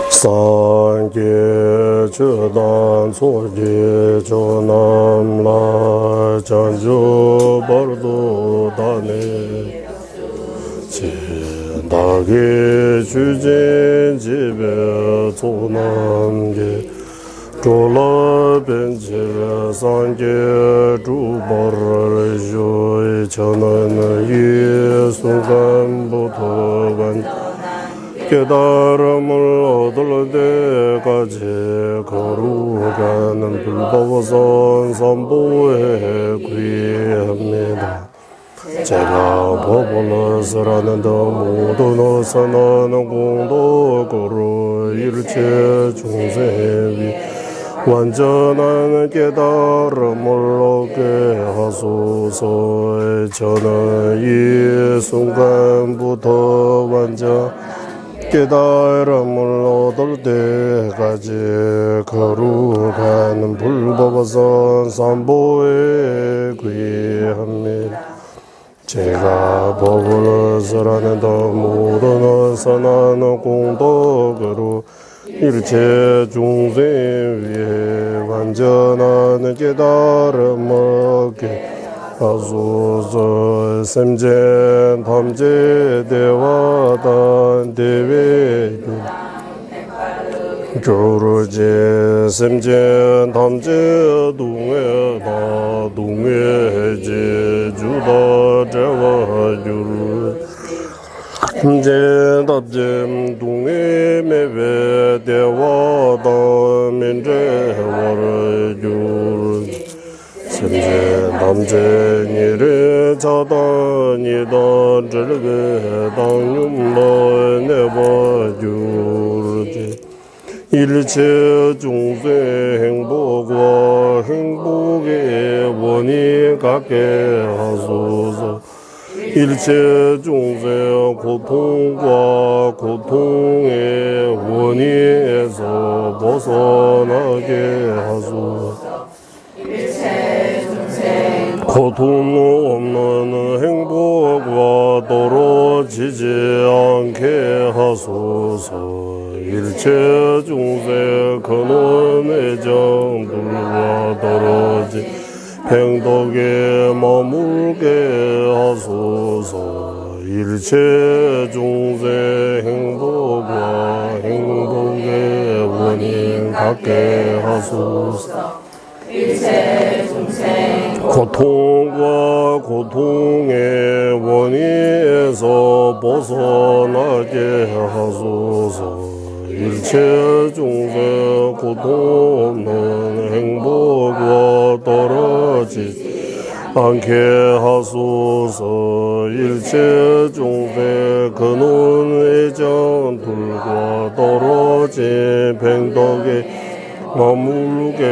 Sangye chudan soje chonam la chanjo bardo dane dage chujen jibe chonamge chola benje sangye chubar joy chanan ye sungan botogan 깨달음을 얻을 때까지 거룩한 불법선 선보에 귀합니다. 제가 법을 쓰라는데 모든 선언은 공덕으로 일체 중생이 완전한 깨달음을 얻게 하소서. 저는 이 순간부터 완전 깨달음을 얻을 때까지 거룩한 불법선 삼보에 귀합니다. 제가 법을 쓰라는데 모든 선한 공덕으로 일체 중생 위에 완전한 깨달음을 얻게 하소서. 샘젠 탐제 대화단 대외도 조르제 샘젠 탐제 동해다 동해제 주다 제와주르 샘젠 탐제 동해매베 대화다 민제와르주르 샘제 남제니를 자다니다 절게 당윤도 내버주르지 일체 중생 행복과 행복의 원인 갖게 하소서. 일체 중생 고통과 고통의 원인에서 벗어나게 하소서. 고통 없는 행복과 떨어지지 않게 하소서. 일체 중생 근원의 정들과 떨어지 행덕에 머물게 하소서. 일체 중생 행복과 행복의 원인 갖게 하소서. 일체 중생 고통과 고통의 원인에서 벗어나게 하소서. 일체 중생 고통 없는 행복과 떨어지지 않게 하소서. 일체 중생 근원의 정들과 떨어진 뱅덕에 머물게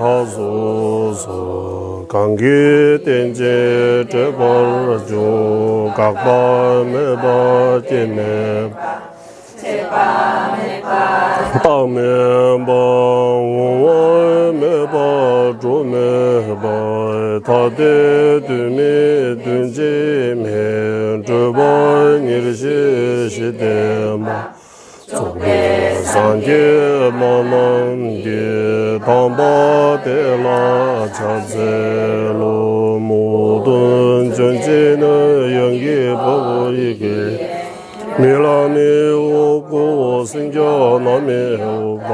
하소서. 감기된제 제발주 각밤에 바지네 밤에 밤에 바주메 바 타데드메 든지메 저번 일시시데마 산제 마만게 담바데라 차제로 모든 전지는 영기 보이게 밀라미 오고 생겨나미 오바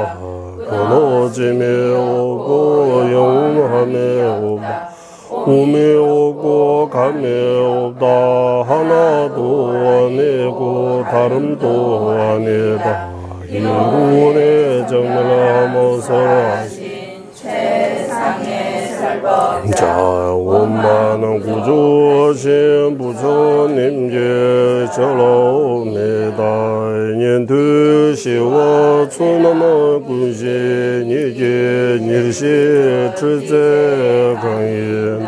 건너지미 오고 영함이 오바 우미 오고 감이 오다 하나도 아니고 다름도 아니다. 인군의 정밀하면서 자 원만한 구조하신 부처님께 절하옵니다. 년두시와 초남의 군신이게 일시 출제 강인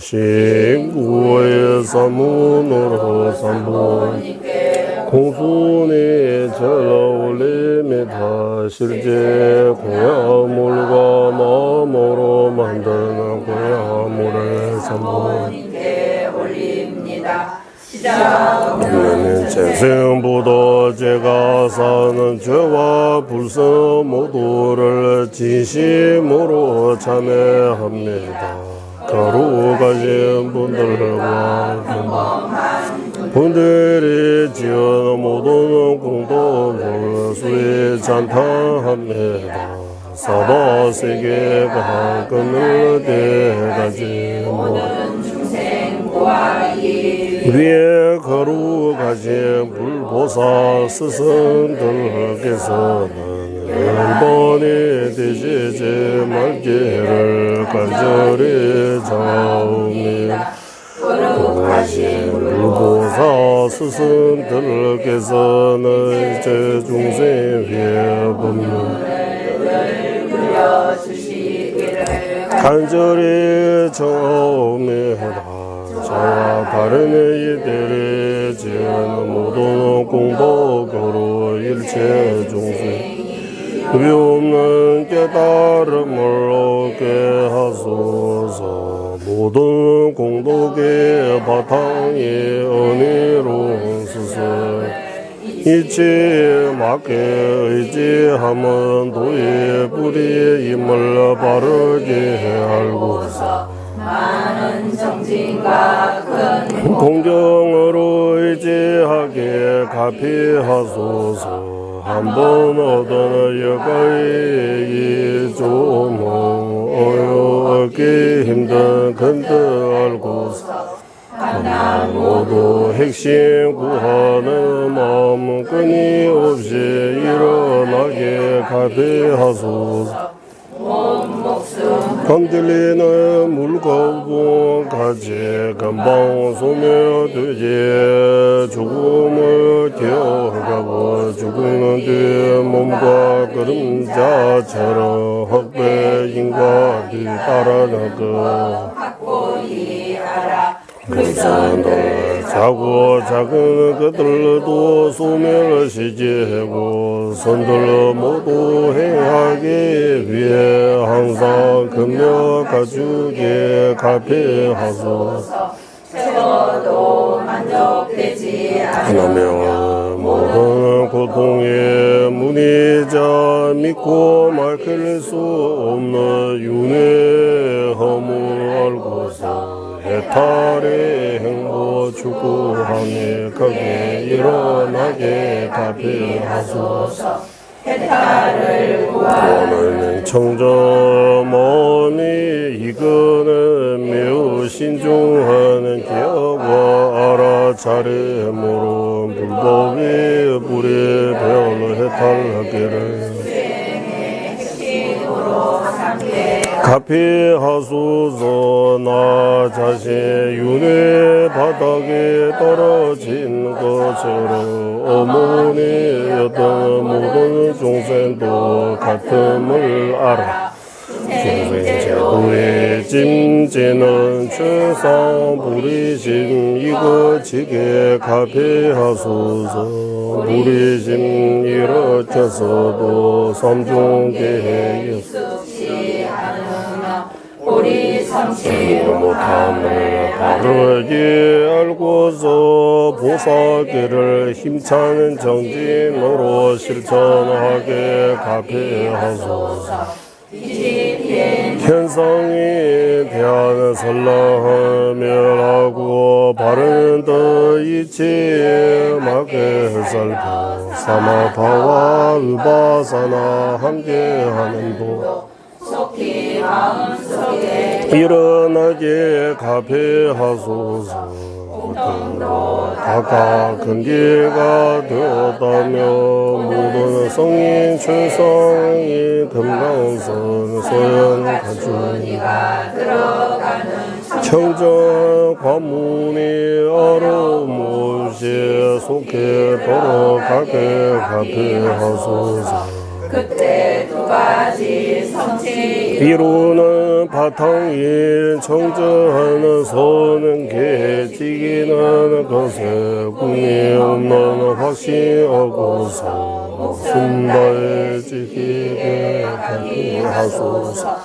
신구의 사문으로 삼분 공순이 절로 올림이다 실제 공야물과 마음으로 만드는 공야물을 삼분님께 올립니다. 시작하는 재생보다 제가 사는 죄와 불서 모두를 진심으로 참회합니다. 거룩하신 분들과 분들이 지은 모든 공덕을 수에 찬탄합니다. 사바 세계가 끊을 때까지 모든 중생과 위에 거룩하신 불보사 스승들께서는 일본이 되시지 말기를 간절히 자옵니다. 거룩하신 불보사 스승들께서는 이제 중생 위에 법문을 간절히 청하옵니다. 저와 다른 이들이 지은 모든 공덕으로 일체 중생 위없는 깨달음을 얻게 하소서. 모든 공덕의 바탕이 은혜로운 스승 이치 맞게 의지함은 도의 불의임을 바르게 알고서 많은 정진과 큰 공경으로 의지하게 가피하소서. 한번 얻은 여가의 조몽 어렵기 힘든 근데 알고서 하나 모두 핵심 구하는 마음 끊임없이 일어나게 가비하소서. 건들리는 물거품 같이 금방 소멸되지 죽음을 기어가고 죽는 뒤 몸과 그림자처럼 헛배인과 뒤따라가고 그리스도를 자고 작은 그들도 소멸시지하고 선들 모두 행하기 위해 항상 금력 가죽에 가피하소서. 세워도 만족되지 않으며 모든 고통에 문의자 믿고 막힐 수 없는 윤회 허물 알고서 해탈의 행보 추구하며 거기에 일어나게 가피하소서. 해탈을 구하는 청정 마음이 이거는 매우 신중하는 기억과 알아차림으로 불법이 불의 별로 해탈하기를 가피하소서. 나 자신 윤회 바닥에 떨어진 것처럼 어머니였던 모든 종생도 같음을 알아. 중생 제도의 짐지는 최상 불의심 이거지게 가피하소서. 불의심 일으켜서도 삼중계에 우리 성취 못함을 바르게 알고서 보살길을 힘찬 정진으로 실천하게 가피하소서. 현상에 대한 설랑하며 바른 더 이치에 맞게 살펴 사마파와 의바사나 함께하는 도 일어나게 가피하소서. 각각 근기가 되었다며 모든 성인 최성이 금강선 소연 가주니가 청정 관문이 어려움없이 속해 돌아가게 가피하소서. 그때 두 가지 성취 이루는 바탕인 청정하는 손은 개지기는 것에 꿈이 없는 확신하고서 순발 지키게 하소서.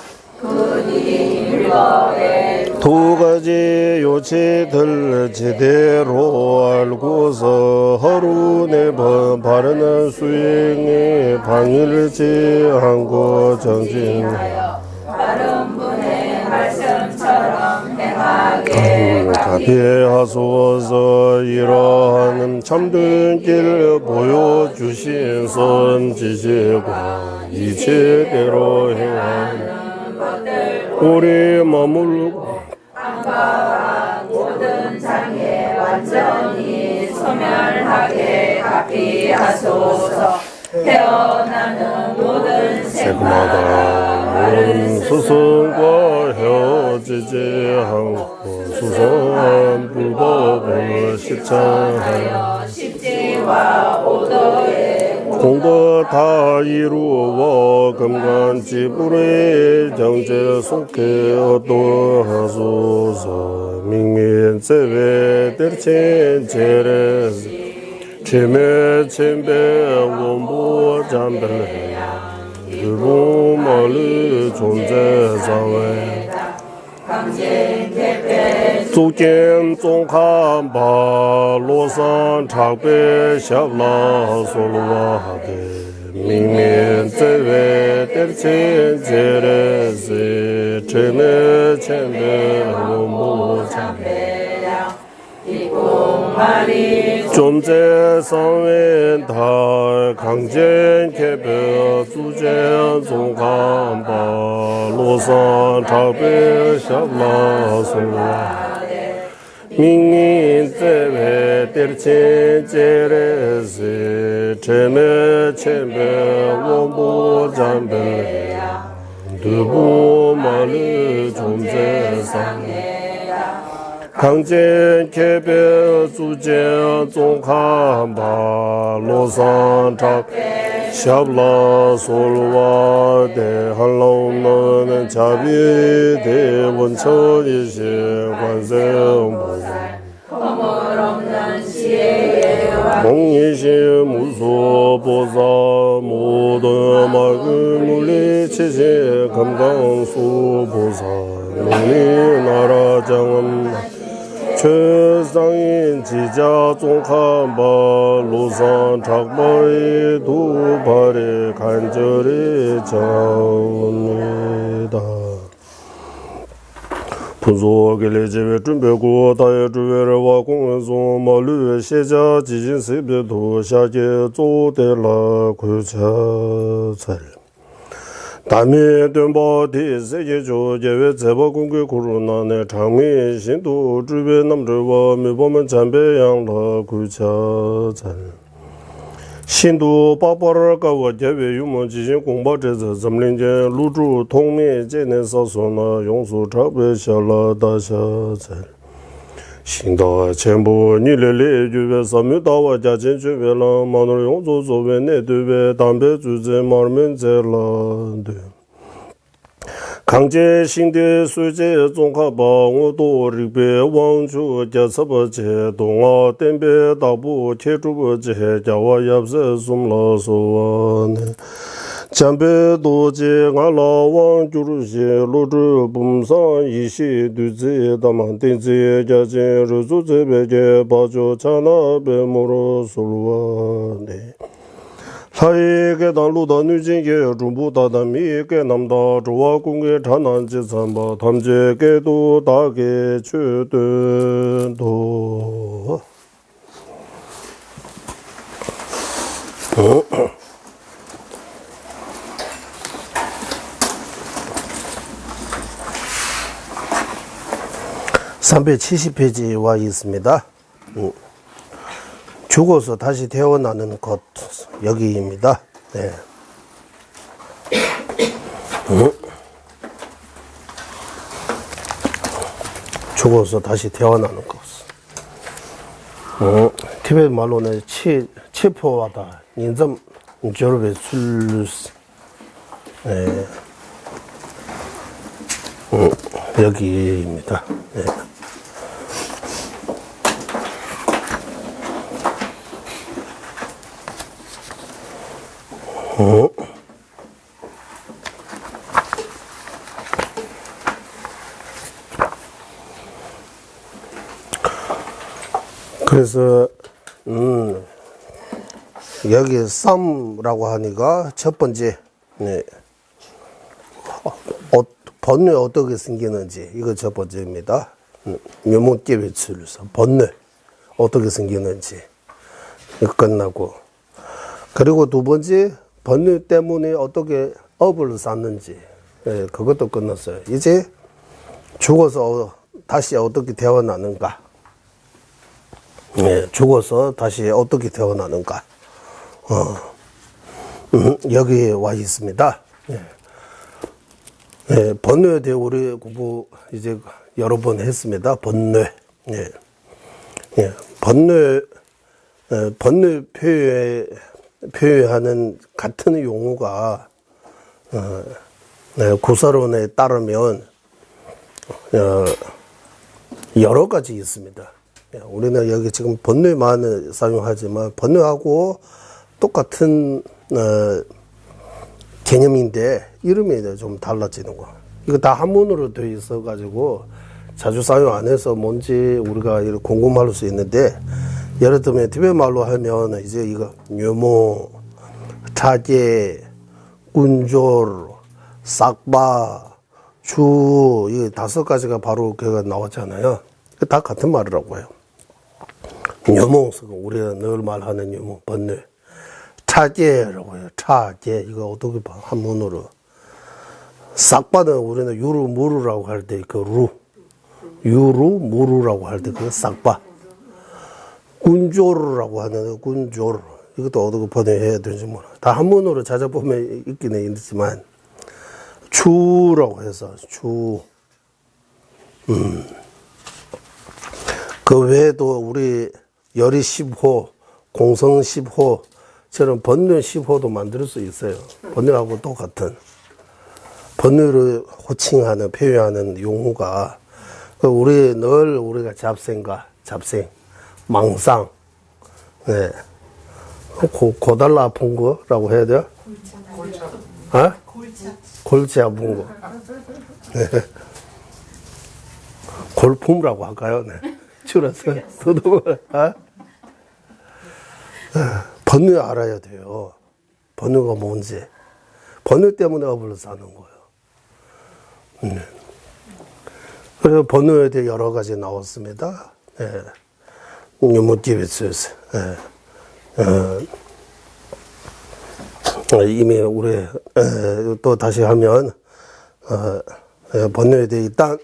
두 가지 요치들 제대로 알고서 하루 네 번 바르는 수행에 방일지 않고 정진하여 다른 분의 말씀처럼 행하게 가피하소서. 이러한 참된 길 보여주신 선지식과 이체대로 행하는 우리 머물고 안가한 모든 장애 완전히 소멸하게 가피하소서. 태어나는 모든 생마다 모든 스승과 헤어지지 않고 수성한 불법을 실천하여 십지와 오도에 공부 다 이루어 금강지불의 정제 속해 얻도하소서. 민민제외 들친 제레스 제매 침배 원보 잠들해 유부멀리 존재자외祖见宗看巴罗桑常被小拉索罗的明明在外的亲戚的是这么前的我母亲존재 성인 다 강健개별 주제 종강 바 로상 차별 샤라 소라 민인 제외 들친 제레스 제메 쳔베 원보 잠벨 두부 말을 존재 상에 강健개별 주제 종강 바 로상 차 샤블라 솔와 대한로는 자비 대원처이시 관세음보 몽이시 무소보사 모든 막을 물리치시 금강수보사 농리 나라장엄 최상인 지자 종한바 로상 작바의 두발의 간절히 자옵니다. 분소하게 제외 준비고 다의 주외와 공연소 마루의 시자 지진 세배도 샤게 조대라 구차철 다미 된바디 세계조 예외 제보 공개 코로나의 장미 신도 주변 남들과 매번 잠배양라 구차잘 신도 빠빠랄까 예외 유문 지진 공바제자 점린제 루주 통미 제내서소나 용수 잡배샤라 다샤잘 신도 전부 니레레 주변 삼유다와 자진 주변라 마늘 용수 조변 내두배 담배 주제 말면 제라데 강제 신대 수제 종합 방어도 리베 왕주 자서버제 동아 댐베 다부 체주버제 자와 yapse 숨라소네 잠배 도제 알라 왕주르시 로주 붐상 이시 두제 담한테제 자제 루주제베제 바조 차나베 모로 솔와네 사이게 단루다 누진게 중부다다 미게 남다 조와 공개 단한지 삼바 탐제게도 다게 추든도 370페이지에 와 있습니다. 죽어서 다시 태어나는 곳 여기입니다. 네. 죽어서 다시 태어나는 곳. 티베트 말로는 치포하다 인점 졸업에 출루스. 네. 여기입니다. 예. 그래서 여기 쌈라고 하니까 첫 번째 네. 번뇌 어떻게 생기는지 이거 첫 번째입니다. 묘목계배출에서 번뇌 어떻게 생기는지 이거 끝나고, 그리고 두 번째 번뇌 때문에 어떻게 업을 쌓는지, 예, 그것도 끝났어요. 이제 죽어서 다시 어떻게 태어나는가, 예, 죽어서 다시 어떻게 태어나는가, 여기에 와 있습니다. 예. 예, 번뇌에 대해 우리 공부 이제 여러 번 했습니다. 번뇌. 예. 예. 번뇌 표현하는 같은 용어가, 네, 구사론에 따르면, 여러 가지 있습니다. 예, 우리는 여기 지금 번뇌만 사용하지만, 번뇌하고 똑같은, 개념인데 이름이 좀 달라지는 거. 이거 다 한문으로 되어 있어 가지고 자주 사용 안 해서 뭔지 우리가 이렇게 궁금할 수 있는데, 예를 들면 티베트 말로 하면 이제 이거 묘모, 차제, 군졸, 싹바, 주, 이 5가지가 바로 그가 나왔잖아요. 다 같은 말이라고 해요. 묘모, 우리가 늘 말하는 묘모, 번뇌. 차제라고 해요. 차제. 이거 어떻게 봐? 한문으로. 싹바는 우리는 유루무루라고 할 때 그 루. 유루무루라고 할 때 그 싹바. 군조르라고 하는 군조르. 이것도 어떻게 번역해야 되는지 몰라. 다 한문으로 찾아보면 있기는 있지만, 추라고 해서, 추. 그 외에도 우리 열이 10호, 공성 10호, 저는 번뇌 10호도 만들 수 있어요. 번뇌하고 똑같은. 번뇌를 호칭하는, 표현하는 용어가, 우리 늘 우리가 잡생과, 망상, 네. 고달라 아픈 거라고 해야 돼요? 골차. 어? 골치 아픈 거. 네. 골품이라고 할까요? 네. 줄여서. 번뇌 알아야 돼요. 번뇌가 뭔지. 번뇌 때문에 업을 사는 거예요. 그래서 번뇌에 대해 여러 가지 나왔습니다. 예. 유무티비스에서. 이미 우리, 또 다시 하면, 번뇌에 대해 일단,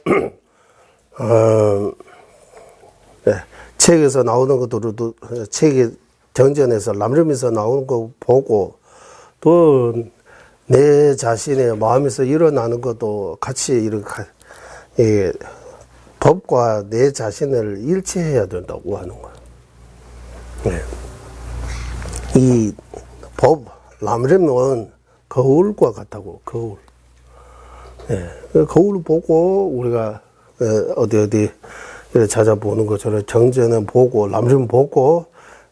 책에서 나오는 것들도, 책에 정전에서 람름에서 나오는 거 보고, 또 내 자신의 마음에서 일어나는 것도 같이 이렇게 법과 내 자신을 일치해야 된다고 하는 거예요. 네. 이 법, 람름은 거울과 같다고, 거울. 네. 거울을 보고 우리가 어디 찾아보는 것처럼 정전은 보고, 람름 보고,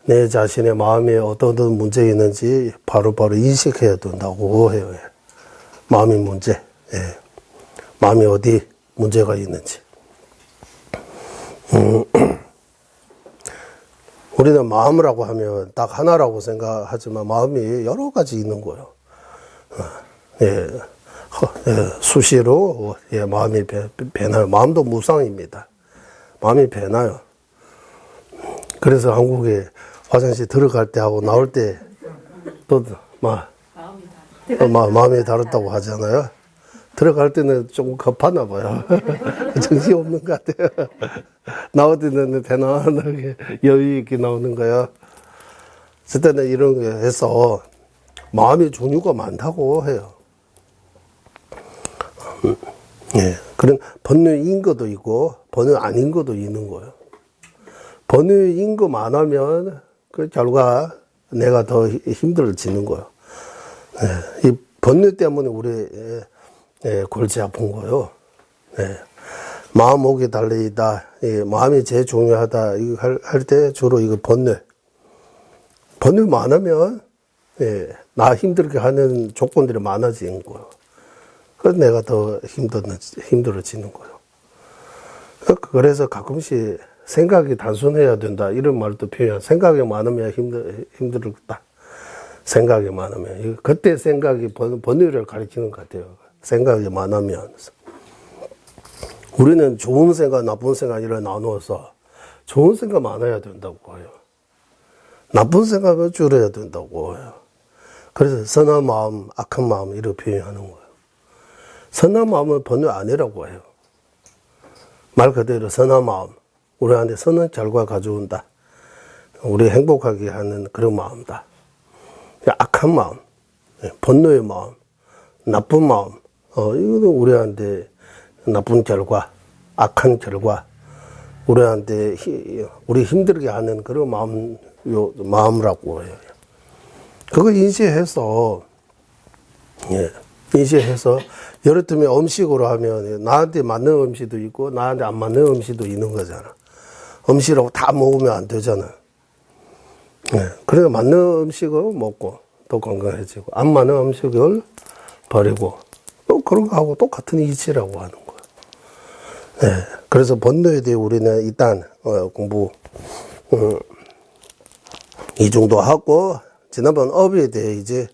내 자신의 마음에 어떤 문제 있는지 바로바로 인식해야 된다고 해요. 마음의 문제. 예. 마음이 어디 문제가 있는지. 우리는 마음이라고 하면 딱 하나라고 생각하지만 마음이 여러 가지 있는 거예요. 예. 수시로 마음이 변해요. 마음도 무상입니다. 마음이 변해요. 그래서 한국에 화장실 들어갈 때 하고 나올 때 또 마음이 다르다고 하잖아요. 들어갈 때는 좀 급하나 봐요. 정신이 없는 것 같아요. 나올 때는 편안하게 여유 있게 나오는 거야. 그때는 이런 거 해서 마음의 종류가 많다고 해요. 예. 그런 번뇌인 것도 있고 번뇌 아닌 것도 있는 거예요. 번뇌인 것만 하면 그 결과 내가 더 힘들어지는 거예요. 예. 이 번뇌 때문에 우리 골치 아픈 거예요. 예. 마음 목이 달리다. 예. 마음이 제일 중요하다. 이거 할 때 주로 이거 번뇌. 번뇌 많으면, 예. 나 힘들게 하는 조건들이 많아지는 거예요. 그래서 내가 더 힘들어지는 거예요. 그래서 가끔씩 생각이 단순해야 된다. 이런 말도 표현. 생각이 많으면 힘들다. 생각이 많으면. 그때 생각이 번뇌를 가리키는 것 같아요. 생각이 많으면. 우리는 좋은 생각, 나쁜 생각을 나누어서 좋은 생각 많아야 된다고 해요. 나쁜 생각을 줄여야 된다고 해요. 그래서 선한 마음, 악한 마음 이렇게 표현하는 거예요. 선한 마음은 번뇌 아니라고 해요. 말 그대로 선한 마음, 우리한테 선한 결과 가져온다. 우리 행복하게 하는 그런 마음이다. 악한 마음, 번뇌의 마음, 나쁜 마음, 이거는 우리한테 나쁜 결과, 악한 결과, 우리한테 우리 힘들게 하는 그런 마음이라고 해요. 그거 인지해서, 예, 인지해서, 예를 들면 음식으로 하면 나한테 맞는 음식도 있고 나한테 안 맞는 음식도 있는 거잖아. 음식이라고 다 먹으면 안 되잖아. 예, 그래서 맞는 음식을 먹고 또 건강해지고 안 맞는 음식을 버리고 또 그런 거하고 똑같은 이치라고 하는 거예요. 예, 그래서 번뇌에 대해 우리는 일단 공부 이 정도 하고 지난번 업에 대해 이제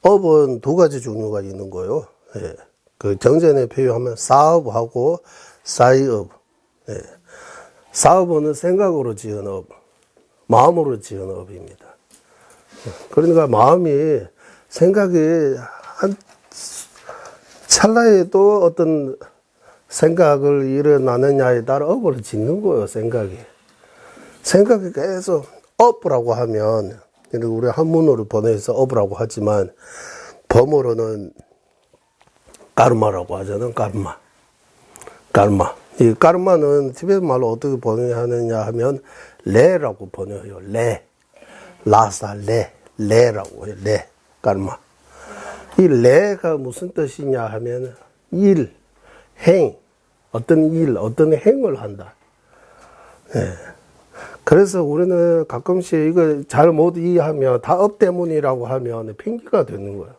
업은 두 가지 종류가 있는 거예요. 예. 그 경전에 표현하면 사업하고 사이업. 예. 사업은 생각으로 지은 업, 마음으로 지은 업입니다. 그러니까 마음이 생각이 한 찰나에도 어떤 생각을 일어나느냐에 따라 업을 짓는 거예요. 생각이 계속 업이라고 하면 우리 한문으로 번역해서 업이라고 하지만 범어로는 까르마라고 하잖아요. 까르마. 이 까르마는 티베트 말로 어떻게 번역하느냐 하면 레라고 번역해요. 라사 레라고 해요. 까르마. 이 레가 무슨 뜻이냐 하면 일, 행, 어떤 행을 한다. 예. 그래서 우리는 가끔씩 이거 잘 못 이해하면 다 업 때문이라고 하면 핑계가 되는 거예요.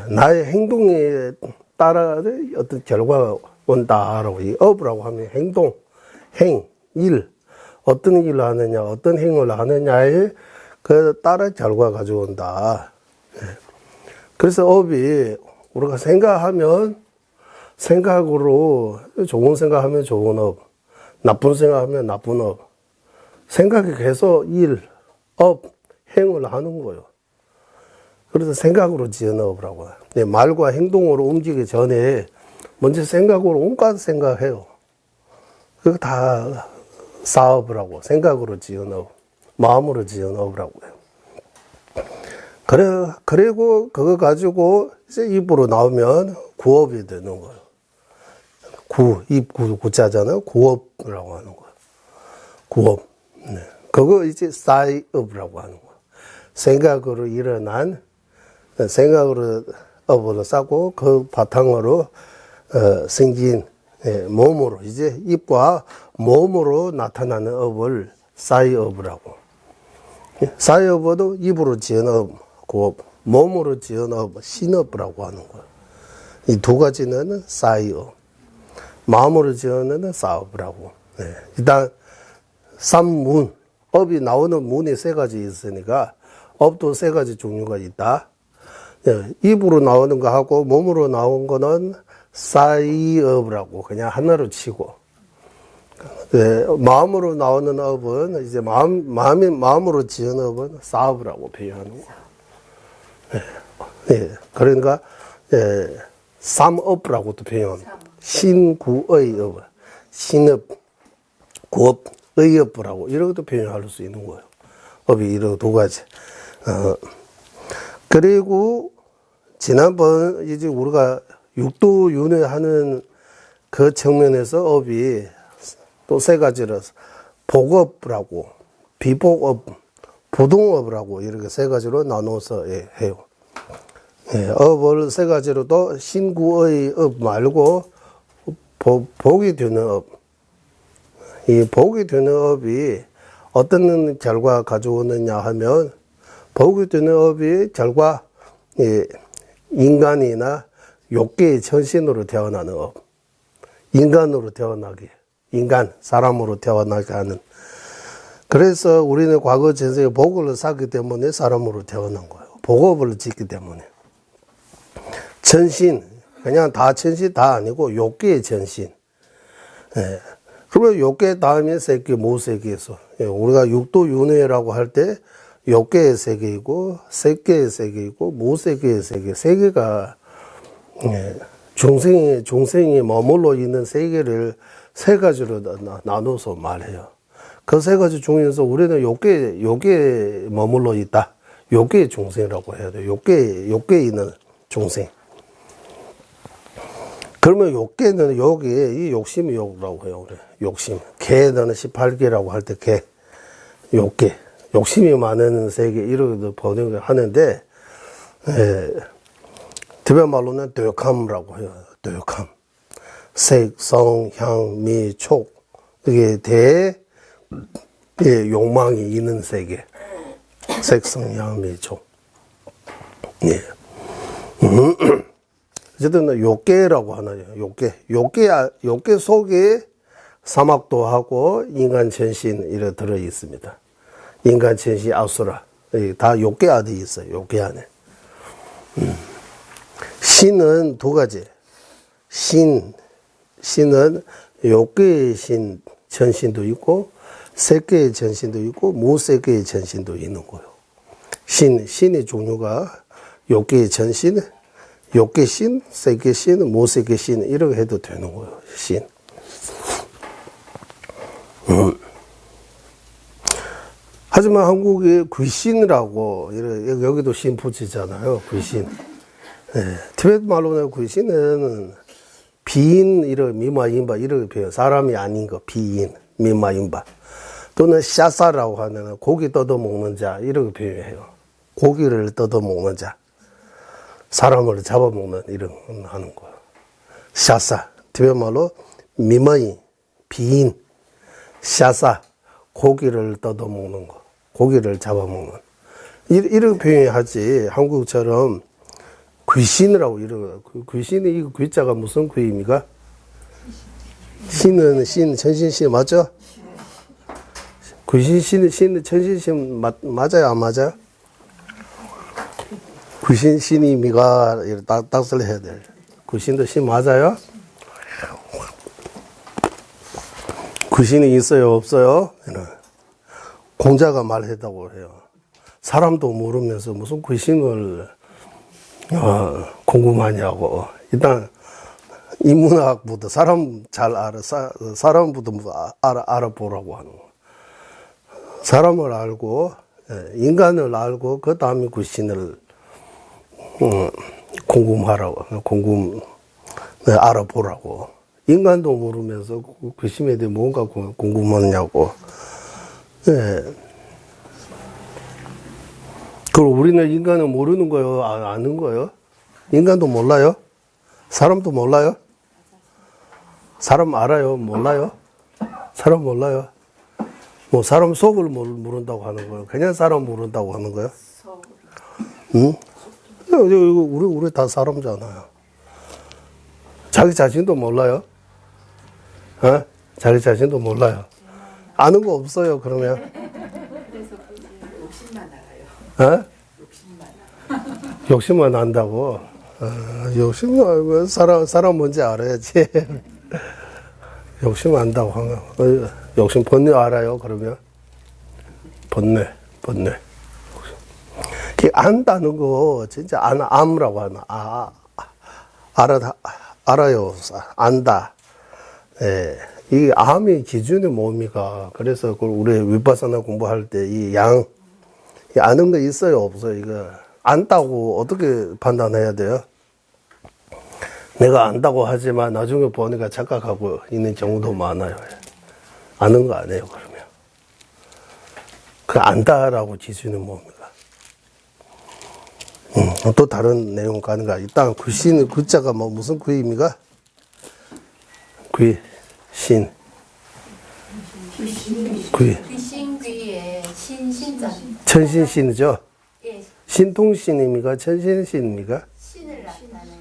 나의 행동에 따라 어떤 결과가 온다라고. 이 업이라고 하면 행동, 일, 어떤 일을 하느냐, 어떤 행을 하느냐에 그 따라 결과가 가져온다. 그래서 업이 우리가 생각하면 생각으로 좋은 생각하면 좋은 업, 나쁜 생각하면 나쁜 업. 생각이 계속 일, 업, 행을 하는 거예요. 그래서 생각으로 지은 업이라고 해요. 말과 행동으로 움직이기 전에 먼저 생각으로 온갖 생각해요. 그거 다 사업이라고, 생각으로 지은 업, 마음으로 지은 업이라고 해요. 그리고 그거 가지고 이제 입으로 나오면 구업이 되는 거예요. 구자잖아요. 구업이라고 하는 거예요. 구업. 네. 그거 이제 사이업이라고 하는 거예요. 생각으로 일어난, 생각으로 업으로 쌓고 그 바탕으로 생긴 몸으로, 이제 입과 몸으로 나타나는 업을 사이업이라고. 사이업도 입으로 지은 업, 구업, 몸으로 지은 업, 신업이라고 하는 거예요. 이 두 가지는 사이업. 마음으로 지은 사업이라고. 일단 삼문, 업이 나오는 문이 세 가지 있으니까 업도 세 가지 종류가 있다. 입으로 나오는 거하고 몸으로 나온 거는 사이업이라고 그냥 하나로 치고, 마음으로 나오는 업은 이제 마음으로 지은 업은 사업이라고 표현하는 거예요. 그러니까 삼업이라고도 표현합니다. 신구의 업, 신업, 구업, 의업이라고 이렇게도 표현할 수 있는 거예요. 업이 이런 두 가지. 그리고 지난번 이제 우리가 육도윤회하는 그 측면에서 업이 또 세 가지로 복업이라고, 비복업, 부동업이라고 이렇게 세 가지로 나눠서 해요. 업을 세 가지로 또 신구의 업 말고 복이 되는 업. 이 복이 되는 업이 어떤 결과 가져오느냐 하면, 복이 되는 업이 결과, 인간이나 욕계의 전신으로 태어나는 업. 인간으로 태어나게. 인간, 사람으로 태어나게 하는. 그래서 우리는 과거 전생에 복을 쌓기 때문에 사람으로 태어난 거예요. 복업을 짓기 때문에. 전신, 그냥 다 전신 다 아니고 욕계의 전신. 예. 그러면 욕계 다음에 세계, 모세계에서. 예. 우리가 육도윤회라고 할 때 욕계의 세계이고, 세계의 세계이고, 모세계의 세계. 세계가, 예. 중생이 머물러 있는 세계를 세 가지로 나눠서 말해요. 그 세 가지 중에서 우리는 욕계에 머물러 있다. 욕계의 중생이라고 해야 돼요. 욕계에 있는 중생. 그러면 욕계는 이 욕심이 욕이라고 해요. 그래. 욕심. 개는 18개라고 할 때 개. 욕계. 욕심이 많은 세계, 이렇게 번역을 하는데, 티베트 말로는 뇌감이라고 해요. 뇌감. 색, 성, 향, 미, 촉. 이게 욕망이 있는 세계. 색, 성, 향, 미, 촉. 예. 어쨌든 욕계라고 하나요. 욕계 속에 사막도 하고 인간 전신 이렇게 들어 있습니다. 인간 전신 아수라. 다 욕계 안에 있어요. 욕계 안에. 신은 두 가지. 신은 욕계의 신 전신도 있고, 세계의 전신도 있고, 무세계의 전신도 있는 거예요. 신의 종류가 욕계의 전신, 욕계신, 세계신, 무세계신, 이렇게 해도 되는 거예요. 신. 하지만 한국에 귀신이라고, 여기도 신 붙이잖아요. 귀신. 티베트 말로는 귀신은 비인, 미마인바, 이렇게 표현. 사람이 아닌 거, 비인, 미마인바. 또는 샤사라고 하는 고기 뜯어먹는 자, 이렇게 표현해요. 고기를 뜯어먹는 자. 사람을 잡아먹는, 이런 하는 거예요. 샤사. 티베트 말로 미마인, 비인, 샤사. 고기를 뜯어먹는 거. 고기를 잡아먹는. 이렇게 표현하지. 한국처럼 귀신이라고 이러고. 귀신이 이 귀자가 무슨 귀입니까? 신은 전신신 맞죠? 귀신 전신신 맞아요, 안 맞아요? 귀신 신입니까? 딱을 해야 돼. 귀신도 신 맞아요? 귀신이 있어요, 없어요? 공자가 말했다고 해요. 사람도 모르면서 무슨 귀신을 궁금하냐고. 일단 인문학부터 사람 잘 사람부터 알아보라고 하는 거. 사람을 알고, 인간을 알고, 그 다음에 귀신을 알아보라고. 인간도 모르면서 귀신에 대해 뭔가 궁금하냐고. 그럼 우리는 인간은 모르는 거예요? 아는 거예요? 인간도 몰라요? 사람도 몰라요? 사람 알아요? 몰라요? 사람 몰라요? 뭐 사람 속을 모른다고 하는 거예요? 그냥 사람 모른다고 하는 거예요? 응? 우리 다 사람잖아요. 자기 자신도 몰라요? 자기 자신도 몰라요. 아는 거 없어요, 그러면? 그래서 욕심만 알아요. 욕심만 안다고? 욕심만, 사람 뭔지 알아야지. 욕심 안다고 하면. 욕심 번뇌 알아요, 그러면? 번뇌. 안다는 거, 진짜 암이라고 하나. 알아요. 안다. 예. 이 암의 기준이 뭡니까? 그래서 우리 위파사나 공부할 때 이 아는 거 있어요, 없어요? 이거 안다고 어떻게 판단해야 돼요? 내가 안다고 하지만 나중에 보니까 착각하고 있는 경우도 많아요. 아는 거 아니에요, 그러면. 그 안다라고 기준은 뭡니까? 또 다른 내용 가는가? 일단 귀신, 귀자가 무슨 귀입니까? 귀신. 귀. 귀신귀에 신신자. 천신신이죠? 예, 신통신입니까? 천신신입니까? 신을 나타내는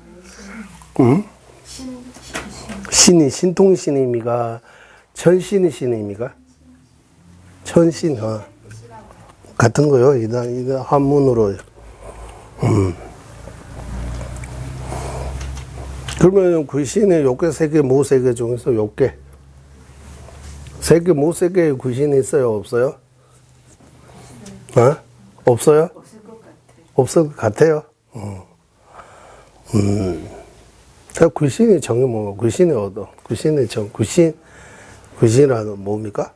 음? 신. 신이 신통신입니까? 천신신입니까? 천신, 같은 거요. 이단 한문으로. 그러면 귀신의 요괴 세계, 모세계 중에서 요괴. 세계, 모세계에 귀신이 있어요? 없어요? 없어요? 없을 것 같아. 없을 것 같아요. 자, 귀신이 정이 뭐, 귀신이 어떤, 귀신의 정, 귀신이라는 뭡니까?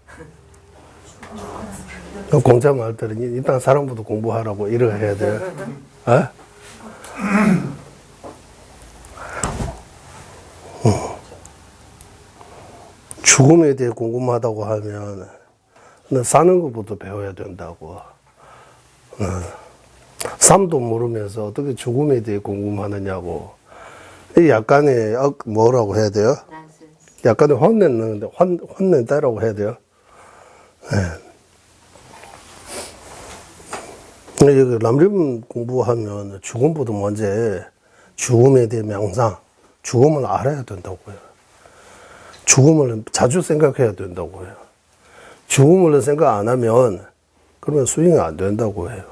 공자 말들은 일단 사람부터 공부하라고 이렇게 해야 돼요. 죽음에 대해 궁금하다고 하면 사는 것부터 배워야 된다고. 삶도 모르면서 어떻게 죽음에 대해 궁금하느냐고. 이 약간의 뭐라고 해야 돼요? 약간의 혼낸다라고 해야 돼요. 여기 람림 공부하면 죽음보다 먼저 죽음에 대해 명상, 죽음을 알아야 된다고요. 죽음을 자주 생각해야 된다고요. 죽음을 생각 안 하면 그러면 수행이 안 된다고 해요.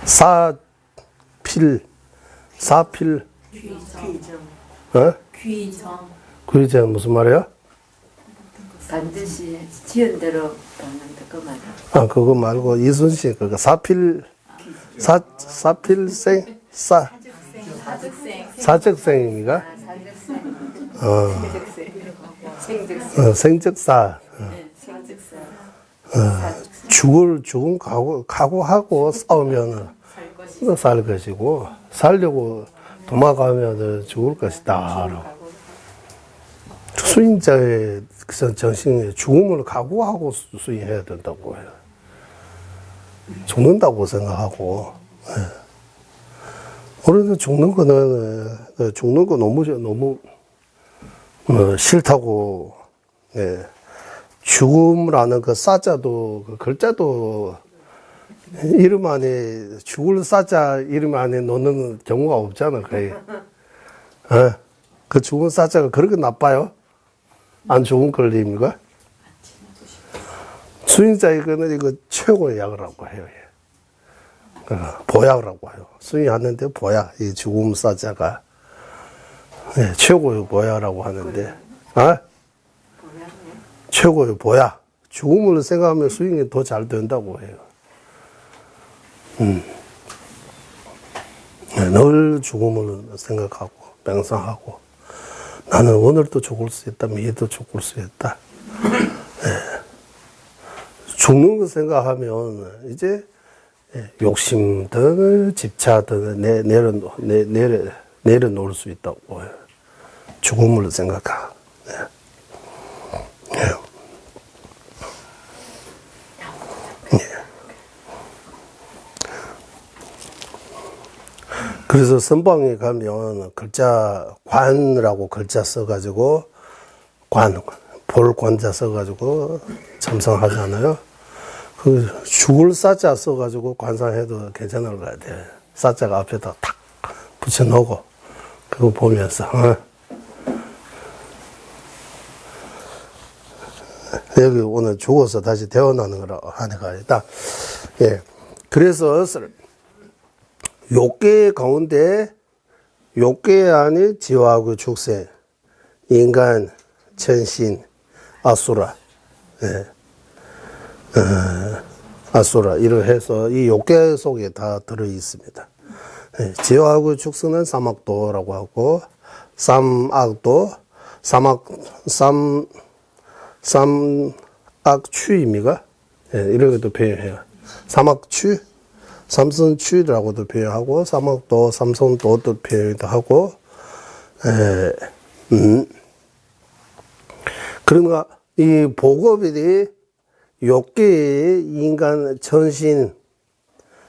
사필, 귀정. 귀정 무슨 말이야? 반드시 지은 대로 받는 그 말이야. 그거 말고 이순신 그거 사필생 사적생입니까? 생적사. 죽음 각오하고 싸우면 살 것이고 살려고 도망가면 죽을 것이다. 수행자의 정신에 죽음을 각오하고 수행해야 된다고 해요. 죽는다고 생각하고. 우리는 죽는 거 너무 싫다고. 죽음이라는 그 사자도, 그 글자도 이름 안에, 죽을 사자 이름 안에 넣는 경우가 없잖아, 거의. 그 죽은 사자가 그렇게 나빠요? 안 좋은 걸림인가? 수인자 이거 최고의 약이라고 해요. 보약이라고 해요. 수인하는데 보약, 이 죽음 사자가. 최고의 보약이라고 하는데. 최고의 보약. 죽음을 생각하면 수행이 더 잘 된다고 해요. 늘 죽음을 생각하고, 명상하고, 나는 오늘도 죽을 수 있다, 미래도 죽을 수 있다. 죽는 거 생각하면, 이제, 욕심들, 집착들, 내려놓을 수 있다고 해요. 죽음을 생각하고. 그래서 선방에 가면 관이라고 글자 써가지고, 볼관자 써가지고 참상하잖아요. 그 죽을 사자 써가지고 관상해도 괜찮을 것 같아요. 사자가 앞에다 탁 붙여놓고, 그거 보면서, 여기 오늘 죽어서 다시 태어나는 거라고 하니까, 일단, 그래서, 욕계 가운데 욕계 안에 지화하고 축생, 인간, 천신, 아수라, 아수라 이렇게 해서 이 욕계 속에 다 들어 있습니다. 지화하고 축생은 삼악도라고 하고 삼악도, 삼악추입니까? 이렇게도 표현해요. 삼악추. 삼선추라고도 표현하고, 삼악도, 삼선도도 표현도 하고, 그러니까, 이 보급이 욕계의 인간 천신,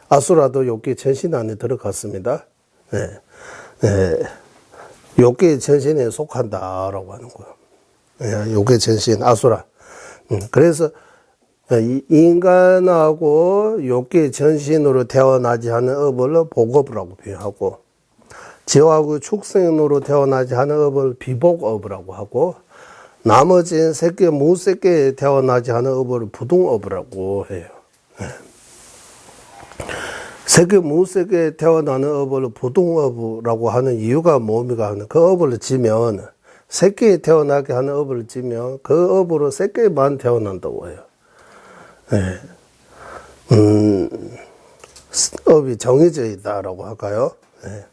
아수라도 욕계 천신 안에 들어갔습니다. 예, 예, 욕계 전신에 속한다라고 하는 거예요. 예, 욕계 전신 아수라. 그래서 인간하고 욕계 전신으로 태어나지 않은 업을 복업이라고 표현하고, 지하고 축생으로 태어나지 않은 업을 비복업이라고 하고, 나머지 새끼 무새끼에 태어나지 않은 업을 부동업이라고 해요. 새끼 무새끼에 태어나는 업을 부동업이라고 하는 이유가 뭡니까? 그 업을 지면, 새끼에 태어나게 하는 업을 지면 그 업으로 새끼만 태어난다고 해요. 예. 업이 정해져 있다라고 할까요? 예.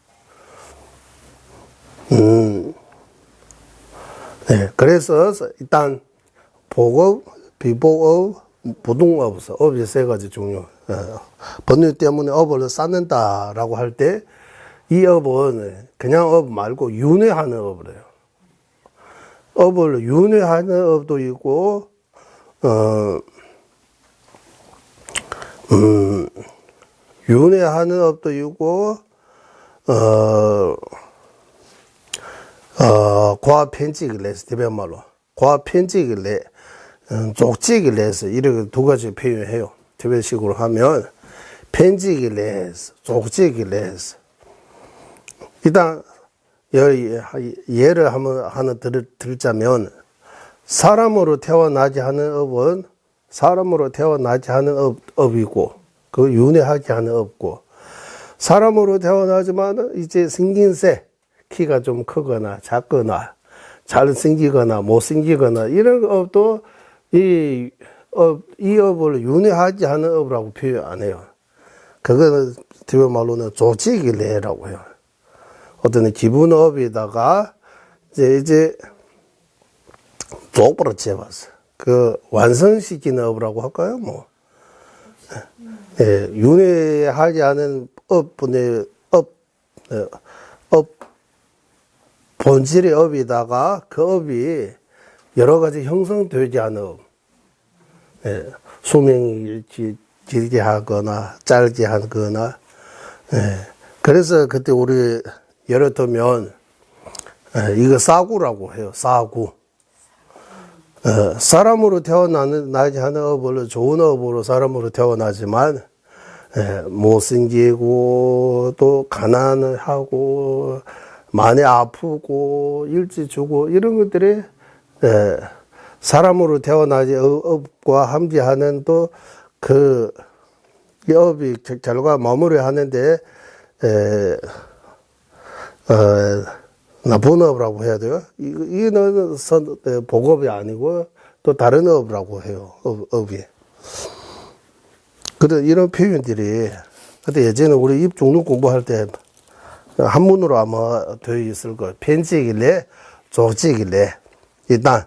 네, 그래서 일단 복업, 비복업, 부동업에서 업이 세 가지 중요. 번뇌 때문에 업을 쌓는다라고 할 때 이 업은 그냥 업 말고 윤회하는 업을 해요. 업을 윤회하는 업도 있고, 윤회하는 업도 있고, 과편직을 내서, 대변말로. 과편직을 내, 족직을 내서, 이렇게 두 가지 표현해요. 대변식으로 하면, 편직을 내서, 족직을 내서. 일단, 예를 하나 들자면, 사람으로 태어나지 않은 업은, 사람으로 태어나지 않은 업이고, 그 윤회하지 않은 업고, 사람으로 태어나지만, 이제 생긴 새, 키가 좀 크거나 작거나 잘생기거나 못생기거나 이런 업도 이 업을 윤회하지 않은 업이라고 표현 안 해요. 그거는 대변 말로는 조직이래라고 해요. 어떤 기분업에다가 이제 족보로 재봤어. 그 완성시키는 업이라고 할까요? 뭐. 예, 윤회하지 않은 업분의 업 본질의 업이다가 그 업이 여러 가지 형성되지 않은 업. 예, 수명이 길게 하거나 짧게 하거나. 예, 그래서 그때 우리 예를 들면 이거 사구라고 해요. 사구. 사람으로 태어나지 않은 업을 좋은 업으로 사람으로 태어나지만 못생기고 또 가난하고 많이 아프고 일찍 죽고 이런 것들이 사람으로 태어나지 업과 함께하는 또 그 업이 결과 마무리 하는데 나쁜 업이라고 해야 돼요. 이거는 복업이 아니고 또 다른 업이라고 해요. 업이. 그래 이런 표현들이 근데 예전에 우리 입 종류 공부할 때 한문으로 아마 되어 있을 거예요. 편직일래, 조직일래. 일단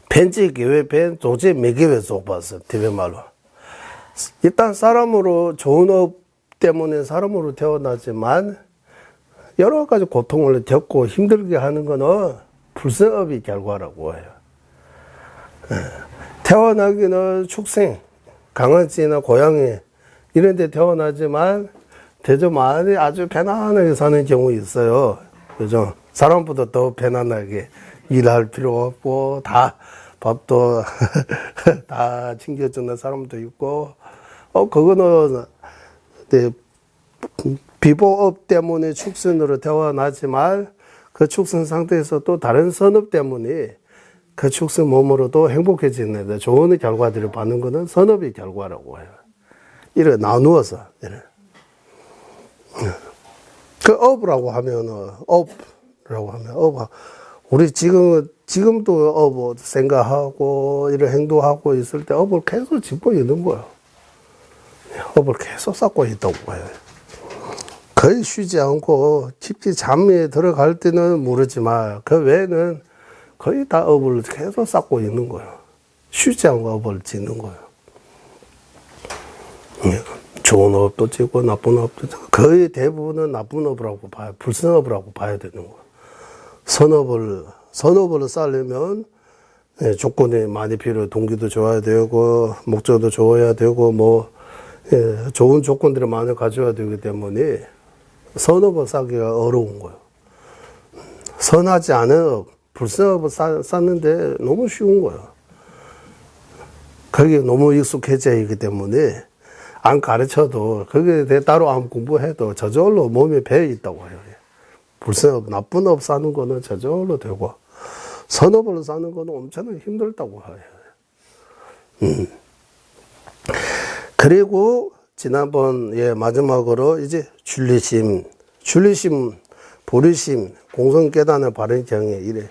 편직 왜 편, 조직 몇 개왜 좁았어. 대변말로. 일단 사람으로 좋은 업 때문에 사람으로 태어나지만 여러 가지 고통을 겪고 힘들게 하는 거는 불성업의 결과라고 해요. 태어나기는 축생, 강아지나 고양이 이런 데 태어나지만 대저 많이 아주 편안하게 사는 경우 있어요. 그죠? 사람보다 더 편안하게 일할 필요 없고, 다, 밥도 다 챙겨주는 사람도 있고, 그거는, 비보업 때문에 축생으로 태어나지만, 그 축생 상태에서 또 다른 선업 때문에 그 축생 몸으로도 행복해지는데 좋은 결과들을 받는 거는 선업의 결과라고 해요. 이렇게 나누어서, 이래. 그 업이라고 하면은, 우리 지금도 업을 생각하고, 이런 행동하고 있을 때 업을 계속 짚고 있는 거예요. 업을 계속 쌓고 있다고 해요. 거의 쉬지 않고, 깊이 잠에 들어갈 때는 모르지만, 그 외에는 거의 다 업을 계속 쌓고 있는 거예요. 쉬지 않고 업을 짓는 거예요. 좋은 업도 짓고 나쁜 업도 짓고 거의 대부분은 나쁜 업이라고 봐요. 불선업이라고 봐야 되는 거예요. 선업을 쌓으려면 조건이 많이 필요해요. 동기도 좋아야 되고 목적도 좋아야 되고 뭐 좋은 조건들을 많이 가져야 되기 때문에 선업을 쌓기가 어려운 거예요. 선하지 않은 업, 불선업을 쌓는데 너무 쉬운 거예요. 거기에 너무 익숙해져 있기 때문에 안 가르쳐도 거기에 대해 따로 안 공부해도 저절로 몸에 배어 있다고 해요. 불선업, 나쁜 업 사는 거는 저절로 되고 선업을 사는 거는 엄청나게 힘들다고 해요. 그리고 지난번 마지막으로 이제 준리심, 보리심, 공성깨닫는 바른경에 이래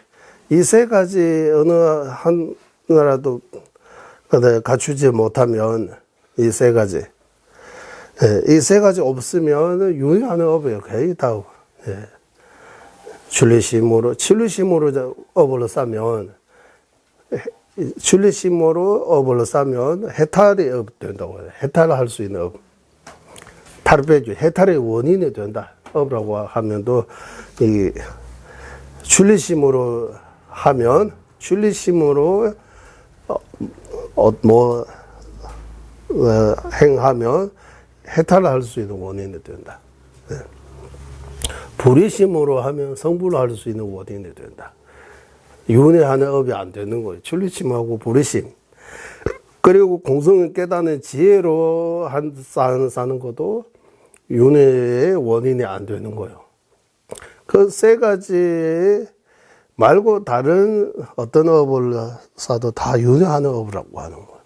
이 세 가지 어느 하나라도 갖추지 못하면 이 세 가지 없으면 유의하는 업이에요. 거의 다 준리심으로 업을 싸면 준리심으로 업을 싸면 해탈이 업 된다고 해요. 해탈을 할 수 있는 업. 탈배주, 해탈의 원인이 된다. 업이라고 하면도 이 준리심으로 하면 준리심으로 행하면 해탈을 할 수 있는 원인이 된다. 불의심으로 하면 성불을 할 수 있는 원인이 된다. 윤회하는 업이 안 되는 거예요. 준리심하고 불의심. 그리고 공성을 깨닫는 지혜로 사는 것도 윤회의 원인이 안 되는 거예요. 그 세 가지 말고 다른 어떤 업을 사도 다 윤회하는 업이라고 하는 거예요.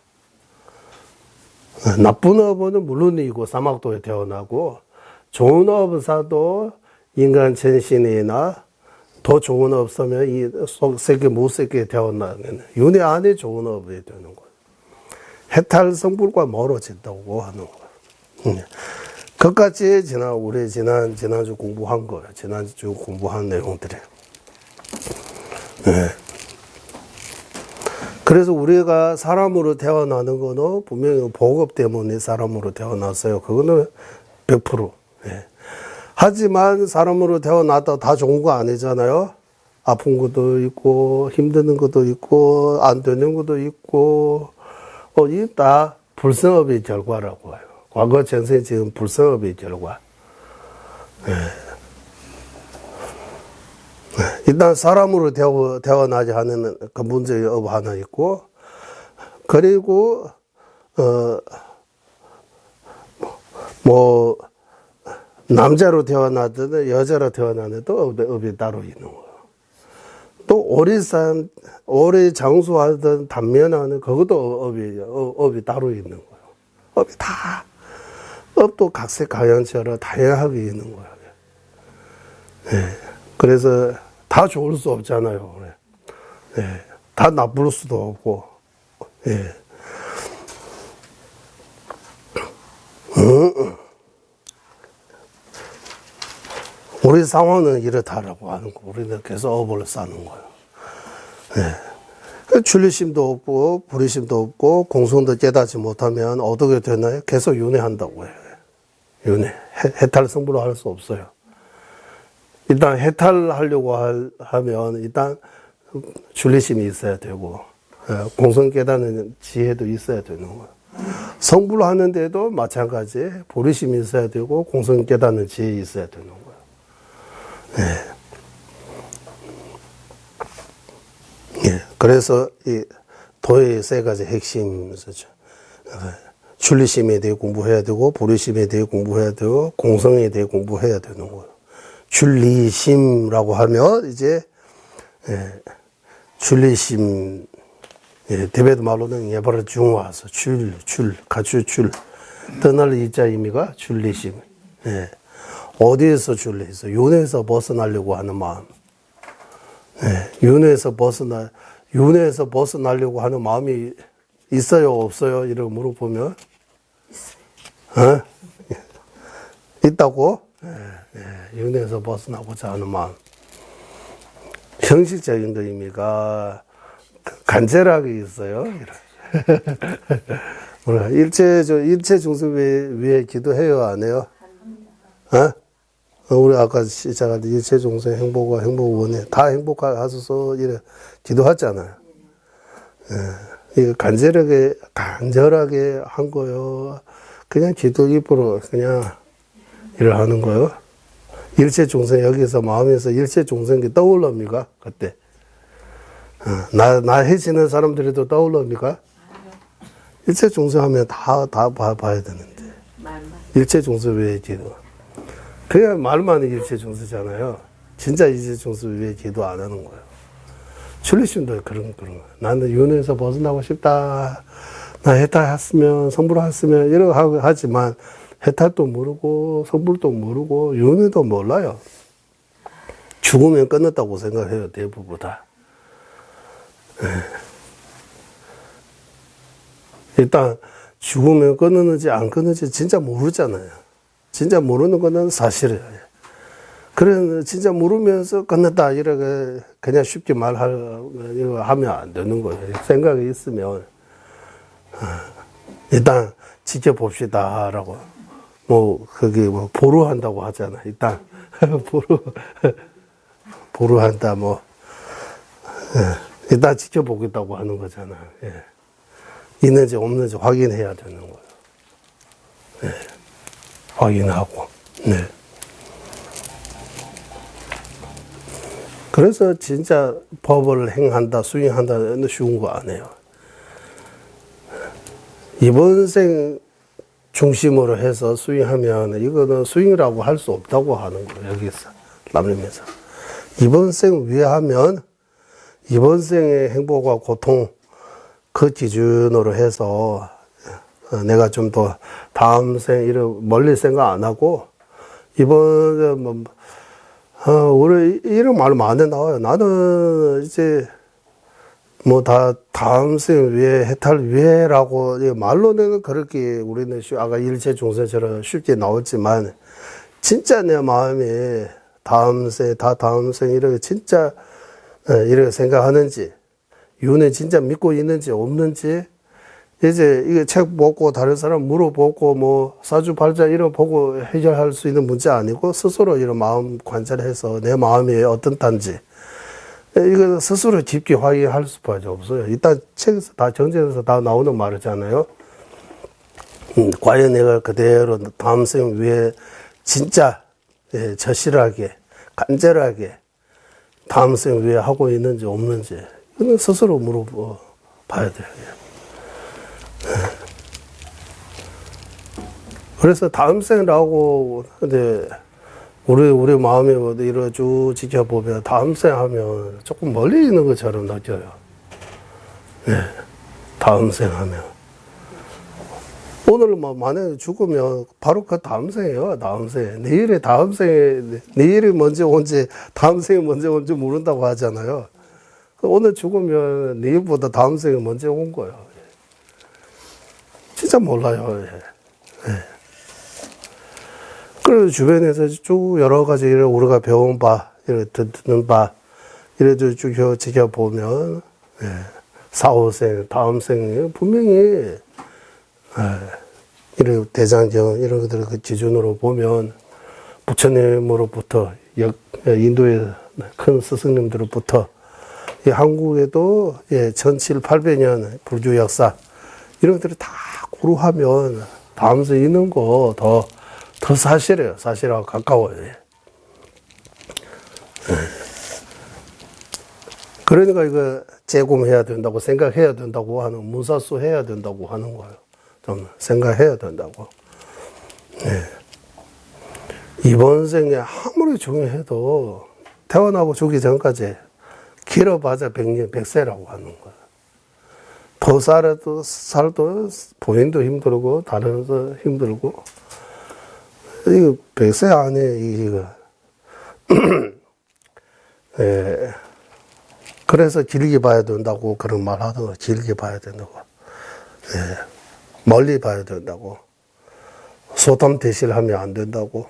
나쁜 업은 물론이고 사막도에 태어나고 좋은 업을 사도 인간 전신이나 더 좋은 업 쓰면 이 세계 못 세계 태어나는 윤회 안에 좋은 업이 되는 거예요. 해탈 성불과 멀어진다고 하는 거예요. 그것까지 우리 지난주 공부한 거예요. 지난주 공부한 내용들이. 그래서 우리가 사람으로 태어나는 거는 분명히 복업 때문에 사람으로 태어났어요. 그거는 100%. 하지만 사람으로 태어났다 다 좋은 거 아니잖아요. 아픈 것도 있고 힘드는 것도 있고 안 되는 것도 있고 이 다 불성업의 결과라고 해요. 과거 전생 지금 불성업의 결과. 일단 사람으로 태어나지 않는 근본적인 업 하나 있고, 그리고 남자로 태어나든 여자로 태어나는 또 업이 따로 있는 거예요. 또 오래 장수하든 단면하는 그것도 업이 따로 있는 거예요. 업도 각색각양처럼 다양하게 있는 거예요. 그래서 다 좋을 수 없잖아요. 다 나쁠 수도 없고. 우리 상황은 이렇다라고 하는 거. 우리는 계속 업을 쌓는 거예요. 준리심도 없고, 불의심도 없고, 공성도 깨닫지 못하면 어떻게 되나요? 계속 윤회한다고 해요. 윤회. 해탈 성불을 할 수 없어요. 일단 해탈하려고 하면 일단 준리심이 있어야 되고, 공성 깨닫는 지혜도 있어야 되는 거예요. 성불을 하는데도 마찬가지 불의심이 있어야 되고, 공성 깨닫는 지혜 있어야 되는 거예요. 그래서 이 도의 세 가지 핵심이죠. 준리심에 대해 공부해야 되고, 불의심에 대해 공부해야 되고, 공성에 대해 공부해야 되는 거예요. 준리심이라고 하면 이제 준리심, 티베트 말로는 예바르 중화서 가추 떠날 이자 의미가 준리심. 어디에서 준리해서 윤회에서 벗어나려고 하는 마음. 윤회에서 벗어나려고 하는 마음이 있어요, 없어요? 이렇게 물어보면, 있다고? 윤회에서 벗어나고자 하는 마음. 형식적인 의미가 간절하게 있어요. 일체 중생 위해 기도해요, 안 해요? 우리 아까 시작할 때 일체 중생 행복과 행복원에 다 행복하소서 이래 기도하잖아요. 이거 간절하게 한 거요. 그냥 기도 입으로 그냥 일을 하는 거요. 일체 중생, 여기서 마음에서 일체 중생이 떠올릅니까? 그때. 나 해지는 사람들이도 떠올릅니까? 일체 중생 하면 다 봐야 되는데. 말만. 일체 중생 외에 기도. 그냥 말만 일체 중생잖아요. 진짜 일체 중생 외에 기도 안 하는 거예요. 출리심도 그런 거. 나는 윤회에서 벗어나고 싶다. 나 해탈했으면, 성불했으면, 이런 거 하지만, 해탈도 모르고, 성불도 모르고, 윤회도 몰라요. 죽으면 끝났다고 생각해요, 대부분 다. 일단, 죽으면 끊었는지 안 끊었는지 진짜 모르잖아요. 진짜 모르는 거는 사실이에요. 그래, 진짜 모르면서 끝났다, 이렇게 그냥 쉽게 하면 안 되는 거예요. 생각이 있으면, 일단 지켜봅시다, 라고. 그게 보루한다고 하잖아. 일단, 보루한다, 일단 지켜보겠다고 하는 거잖아. 예. 있는지 없는지 확인해야 되는 거예요. 예. 확인하고, 네. 그래서 진짜 법을 행한다, 수행한다는 쉬운 거 아니에요. 이번 생 중심으로 해서 수행하면 이거는 수행이라고 할 수 없다고 하는 거예요. 여기서, 남림에서. 이번 생 위하면 이번 생의 행복과 고통 그 기준으로 해서 내가 좀 더 다음 생 이런 멀리 생각 안 하고 이번 우리 이런 말 많이 나와요. 나는 이제 다음 생 위에 해탈 위에라고 말로는 그렇게 우리는 아까 일체 중생처럼 쉽게 나왔지만 진짜 내 마음에 다음 생 이렇게 진짜 이렇게 생각하는지 윤회 진짜 믿고 있는지 없는지 이제 이게 책 보고 다른 사람 물어보고 사주팔자 이런 보고 해결할 수 있는 문제 아니고 스스로 이런 마음 관찰해서 내 마음이 어떤단지 이거 스스로 깊게 확인할 수밖에 없어요. 일단 책에서 다 정제해서 다 나오는 말이잖아요. 과연 내가 그대로 다음 생 위에 진짜 절실하게 간절하게 다음 생 위에 하고 있는지 없는지 이건 스스로 물어봐야 돼요. 그래서 다음 생이라고 근데 우리 마음에 이렇게 쭉 지켜보면 다음 생 하면 조금 멀리 있는 것처럼 느껴요. 네, 다음 생 하면 오늘 만약에 죽으면 바로 그 다음 생이에요. 다음 생. 내일이 먼저 온지 다음 생이 먼저 온지 모른다고 하잖아요. 오늘 죽으면 내일보다 다음 생이 먼저 온 거예요. 진짜 몰라요. 네. 그래서 주변에서 쭉 여러 가지 우리가 배운 바, 듣는 바, 이래도 쭉 지켜보면, 사후생, 다음 생, 분명히, 이런 대장경, 이런 것들을 그 기준으로 보면, 부처님으로부터, 인도의 큰 스승님들로부터, 이 한국에도 1700년 불교 역사, 이런 것들을 다 고루하면, 다음 생 있는 거 더 사실이에요. 사실하고 가까워요. 그러니까 이거 재검해야 된다고 생각해야 된다고 하는 문사수 해야 된다고 하는 거예요. 좀 생각해야 된다고. 이번 생에 아무리 중요해도 태어나고 죽기 전까지 길어봐야 100년, 100세라고 하는 거예요. 더 살도 본인도 힘들고 다른 도 힘들고 이거 100세 안에 이거 그래서 길게 봐야 된다고 그런 말 하더라고요. 길게 봐야 된다고. 멀리 봐야 된다고. 소탐 대실하면 안 된다고.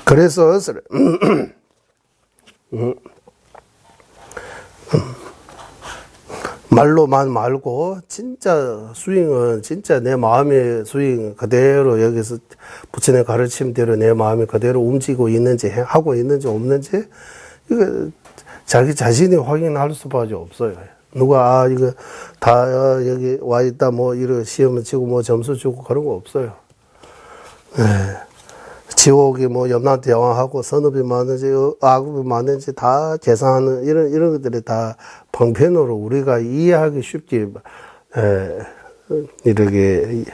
그래서 말로만 말고 진짜 수행은 진짜 내 마음의 수행 그대로 여기서 부처님 가르침대로 내 마음이 그대로 움직이고 있는지 하고 있는지 없는지 이거 자기 자신이 확인할 수밖에 없어요. 누가 이거 다 여기 와 있다 뭐 이런 시험을 치고 뭐 점수 주고 그런 거 없어요. 예. 지옥이 뭐 염라대 영화하고 선업이 많은지 악업이 많은지 다 계산하는 이런 것들이 다 방편으로 우리가 이해하기 쉽게 이렇게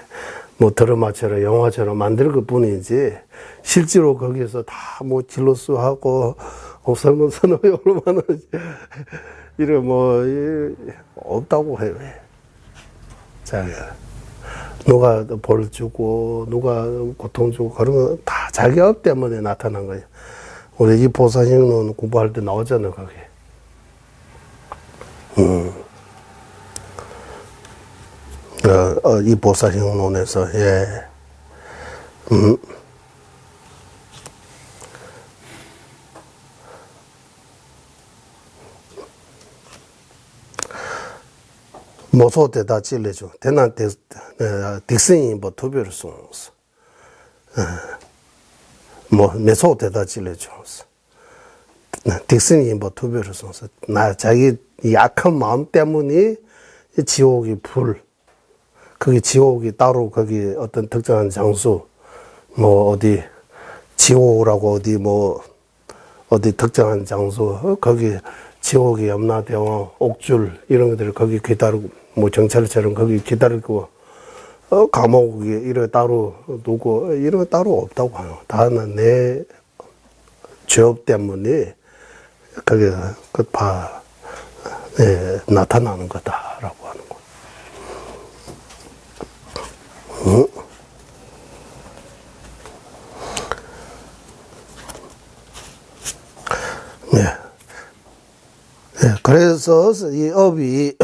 뭐 드라마처럼 영화처럼 만들 것 뿐이지 실제로 거기서 다 뭐 진로수하고 설문 선업이 얼마나 이런 뭐 없다고 해요. 자, 누가 벌 주고 누가 고통 주고 그런 거 다 자기 업 때문에 나타난 거예요. 우리 이 보살신론 공부할 때 나오잖아요, 그게. 이 보살신론에서 예. 모소대다 찔레죠. 대난 딕슨이 뭐 투별을 쏘면서 뭐 메소대다 찔레죠. 딕슨이 뭐 투별을 쏘면서 나 자기 약한 마음 때문에 지옥이 불 거기 지옥이 따로 거기 어떤 특정한 장소 뭐 어디 지옥이라고 어디 뭐 어디 특정한 장소 거기 지옥이 염라대왕 옥줄 이런 것들을 거기 기다리고 뭐 경찰처럼 거기 기다리고 감옥에 이런 따로 두고 이런 거 따로 없다고 하요. 다는 내 죄업 때문에 거기 그다 나타나는 거다라고 하는 거. 네. 네, 그래서 이 업이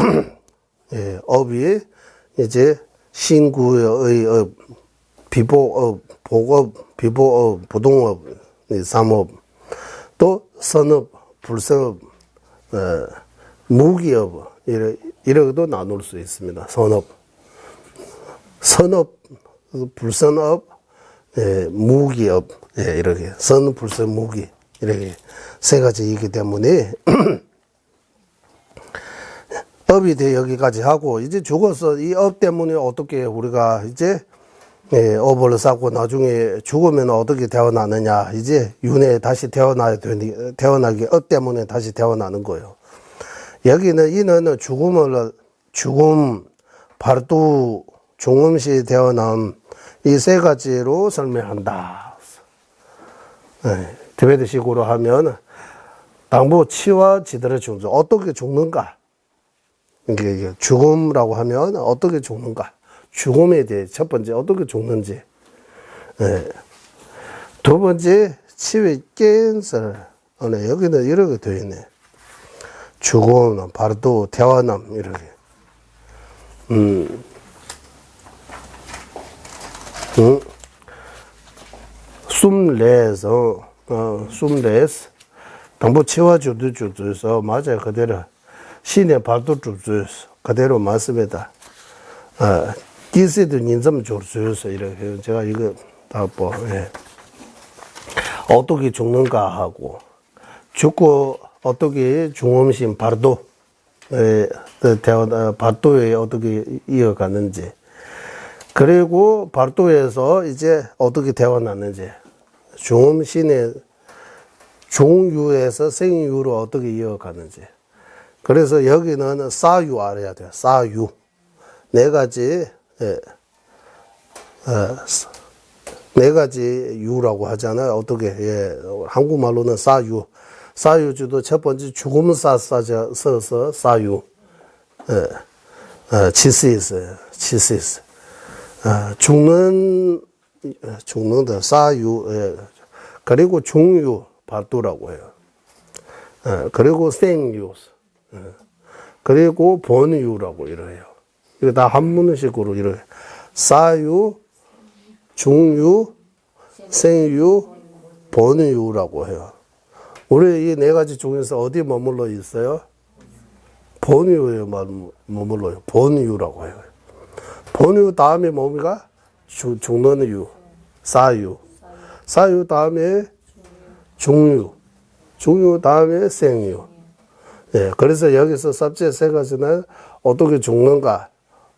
예, 업이 이제 신구의 업, 비보업, 복업, 비보업, 부동업, 삼업, 또 선업, 불선업, 무기업 이렇게도 나눌 수 있습니다. 선업, 선업, 불선업, 예, 무기업 예, 이렇게 선, 불선, 무기 이렇게 세 가지이기 때문에. 업이 돼 여기까지 하고 이제 죽어서 이 업 때문에 어떻게 우리가 이제 업을 쌓고 나중에 죽으면 어떻게 태어나느냐 이제 윤회에 다시 태어나야 되니 태어나기 업 때문에 다시 태어나는 거예요. 여기는 이는 죽음 발두 중음시 태어남 이 세 가지로 설명한다. 드베드식으로 하면 당부 치와 지들의 중조 어떻게 죽는가. 이게 죽음이라고 하면 어떻게 죽는가? 죽음에 대해 첫 번째 어떻게 죽는지. 예. 두 번째 치외 깬설. 여기는 이렇게 되어 있네. 죽음, 바로 태어남 이렇게. 숨내서 숨내서 당부 치와 주도에서 맞아요 그대로. 신의 발도 주주에서 그대로 맞습니다. 기세도 인점 주주에서 이렇게 제가 이거 다 뭐 어떻게 죽는가 하고 죽고 어떻게 중음신 발도 발도에 어떻게 이어가는지 그리고 발도에서 이제 어떻게 태어났는지 중음신의 종유에서 생유로 어떻게 이어가는지. 그래서 여기는 사유 알아야 돼요. 사유. 네 가지, 네 가지 유라고 하잖아요. 어떻게, 한국말로는 사유. 사유주도 첫 번째 죽음 써서 사유. 치시스. 죽는다. 사유. 그리고 중유, 발도라고 해요. 그리고 생유. 그리고 본유라고 이래요. 이거 다 한문식으로 이래. 사유, 중유, 생유, 본유라고 해요. 우리 이 네 가지 중에서 어디 머물러 있어요? 본유에 머물러요. 본유라고 해요. 본유 다음에 뭡니까? 죽는 유, 사유. 사유 다음에 중유. 중유 다음에 생유. 예, 그래서 여기서 삽제 세 가지는 어떻게 죽는가,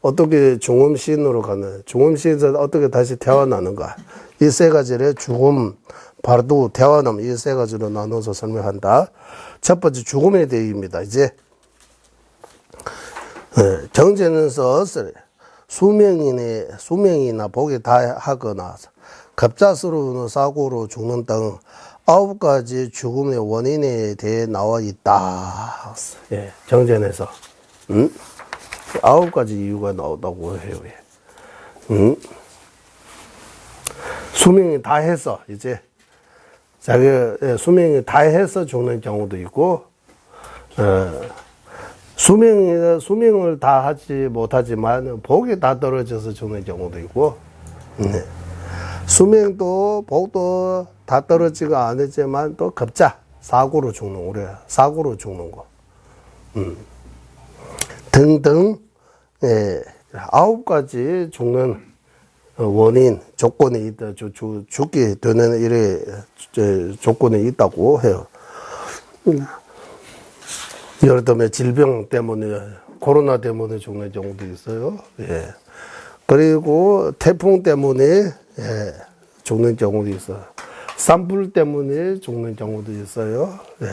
어떻게 중음신으로 가는, 중음신에서 어떻게 다시 태어나는가, 이 세 가지를 죽음, 바로 태어남, 이 세 가지로 나눠서 설명한다. 첫 번째 죽음에 대해입니다. 이제 정제는서 수명이나 복에 다하거나 갑작스러운 사고로 죽는 등 9가지 죽음의 원인에 대해 나와 있다. 예, 정제에서 9가지 이유가 나온다고 해요. 예. 수명이 다 해서 이제 자기 수명이 다 해서 죽는 경우도 있고, 수명을 다 하지 못하지만 복이 다 떨어져서 죽는 경우도 있고, 수명도 복도 다 떨어지가 않았지만 또 급작 사고로 죽는, 우리 사고로 죽는 거 등등 9가지 죽는 원인 조건이 있다. 죽게 되는 일의 조건이 있다고 해요. 예를 들면 질병 때문에, 코로나 때문에 죽는 경우도 있어요. 예. 그리고 태풍 때문에 죽는 경우도 있어요. 산불 때문에 죽는 경우도 있어요. 예.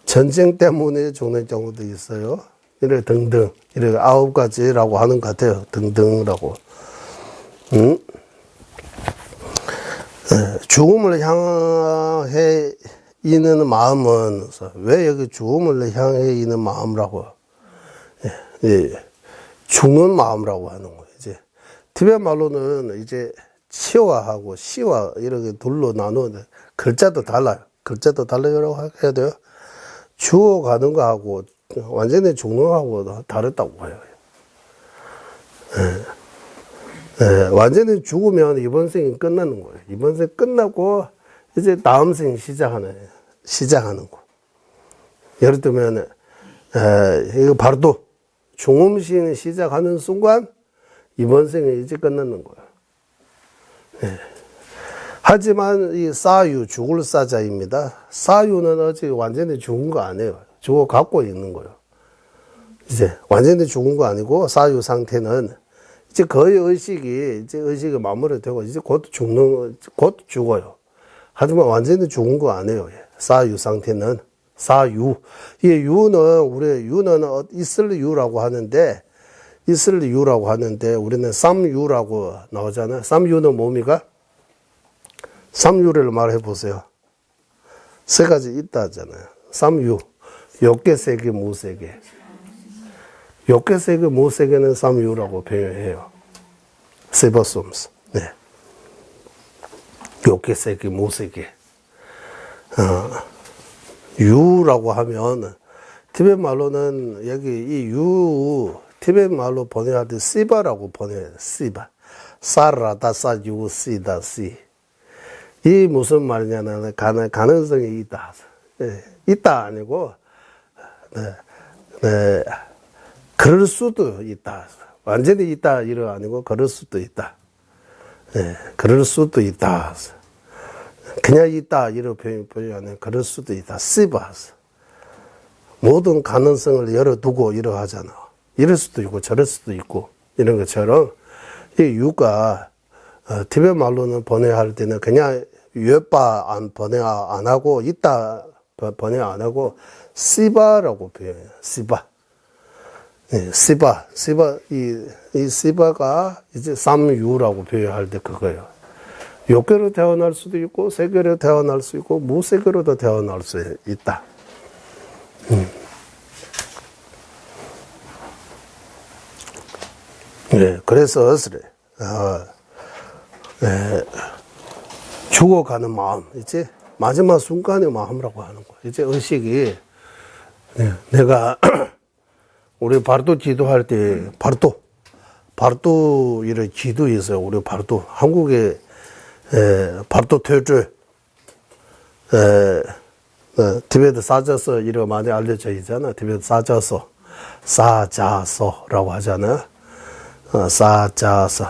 전쟁 때문에 죽는 경우도 있어요. 이래 등등, 이래 9가지라고 하는 것 같아요. 등등이라고. 죽음을 향해 있는 마음은, 왜 여기 죽음을 향해 있는 마음이라고? 죽는 마음이라고 하는 거예요. 이제 티베트 말로는 이제 치와하고 시와 이렇게 둘로 나누는데 글자도 달라요. 글자도 달라요라고 해야 돼요. 죽어가는 거하고 완전히 죽는 거하고 다르다고 해요. 완전히 죽으면 이번 생이 끝나는 거예요. 이번 생 끝나고 이제 다음 생 시작하는 거. 예를 들면 이거 바로 또 중음신이 시작하는 순간 이번 생이 이제 끝나는 거예요. 하지만 이 사유, 죽을 사자입니다. 사유는 아직 완전히 죽은 거 아니에요. 죽어 갖고 있는 거예요. 이제 완전히 죽은 거 아니고 사유 상태는 이제 거의 의식이 마무리되고 이제 곧 죽어요. 하지만 완전히 죽은 거 아니에요. 사유 상태는. 사유. 이 유는 있을 유라고 하는데, 우리는 삼유라고 나오잖아요. 삼유는 뭡니까? 삼유를 말해 보세요. 세 가지 있다 하잖아요. 삼유. 욕계 세계, 무세계. 욕계 세계, 무세계는 삼유라고 표현해요. 세버솜스. 네. 욕계 세계, 무세계. 유라고 하면, 티베트 말로는 여기 이 유, 티베트 말로 번역할 때 시바라고 번역해요. 시바. 사라다 사유 시다 시. 이 무슨 말이냐면 가능성이 있다. 있다 아니고 그럴 수도 있다. 완전히 있다 이거 아니고 그럴 수도 있다. 그럴 수도 있다. 그냥 있다 이런 표현이 아니라 그럴 수도 있다. 시바. 모든 가능성을 열어두고 이러 하잖아. 이럴 수도 있고 저럴 수도 있고 이런 것처럼 이 유가 티베트 말로는 번역할 때는 그냥 유에빠 번역 안 하고 있다 번역 안 하고 시바라고 표현해요. 시바. 시바 이 시바가 이제 삼유라고 표현할 때 그거예요. 욕계로 태어날 수도 있고 세계로 태어날 수 있고 무세계로도 태어날 수 있다. 그래서 죽어가는 마음, 이제 마지막 순간의 마음이라고 하는 거예요. 이제 의식이 내가 우리 바르도 기도할 때 바르도 이런 기도 있어요. 우리 바르도 한국에 바르도 퇴줄 티베트 사자서 이런 많이 알려져 있잖아. 티베트 사자서라고 하잖아요. 사자서.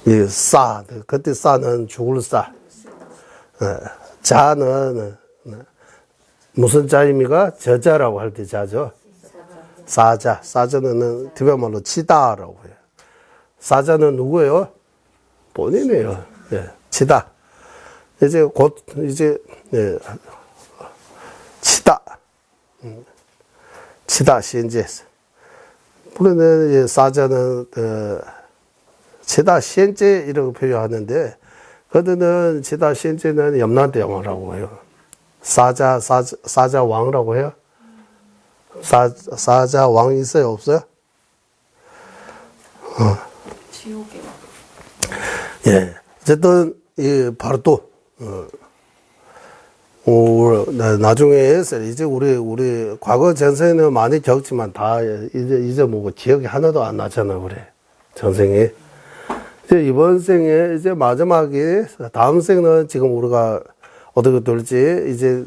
이 사, 그때 사는 죽을 사. 자는 무슨 자입니까? 저자라고 할 때 자죠. 사자. 사자는 티베말로 치다라고 해요. 사자는 누구예요? 본인이에요. 예, 치다. 이제 곧, 이제, 예, 치다. 치다, 현재. 물론, 사자는, 치다, 현재, 이라고 표현하는데, 그들은 치다, 현재는 염라대왕이라고 해요. 사자 왕이라고 해요. 사자 왕 있어요, 없어요? 지옥에. 예. 어쨌든, 바로 또, 나중에 이제 우리 과거 전생에는 많이 겪지만 다 이제 뭐 기억이 하나도 안 나잖아, 그래. 전생에. 이제 이번 생에 이제 마지막에 다음 생은 지금 우리가 어떻게 될지 이제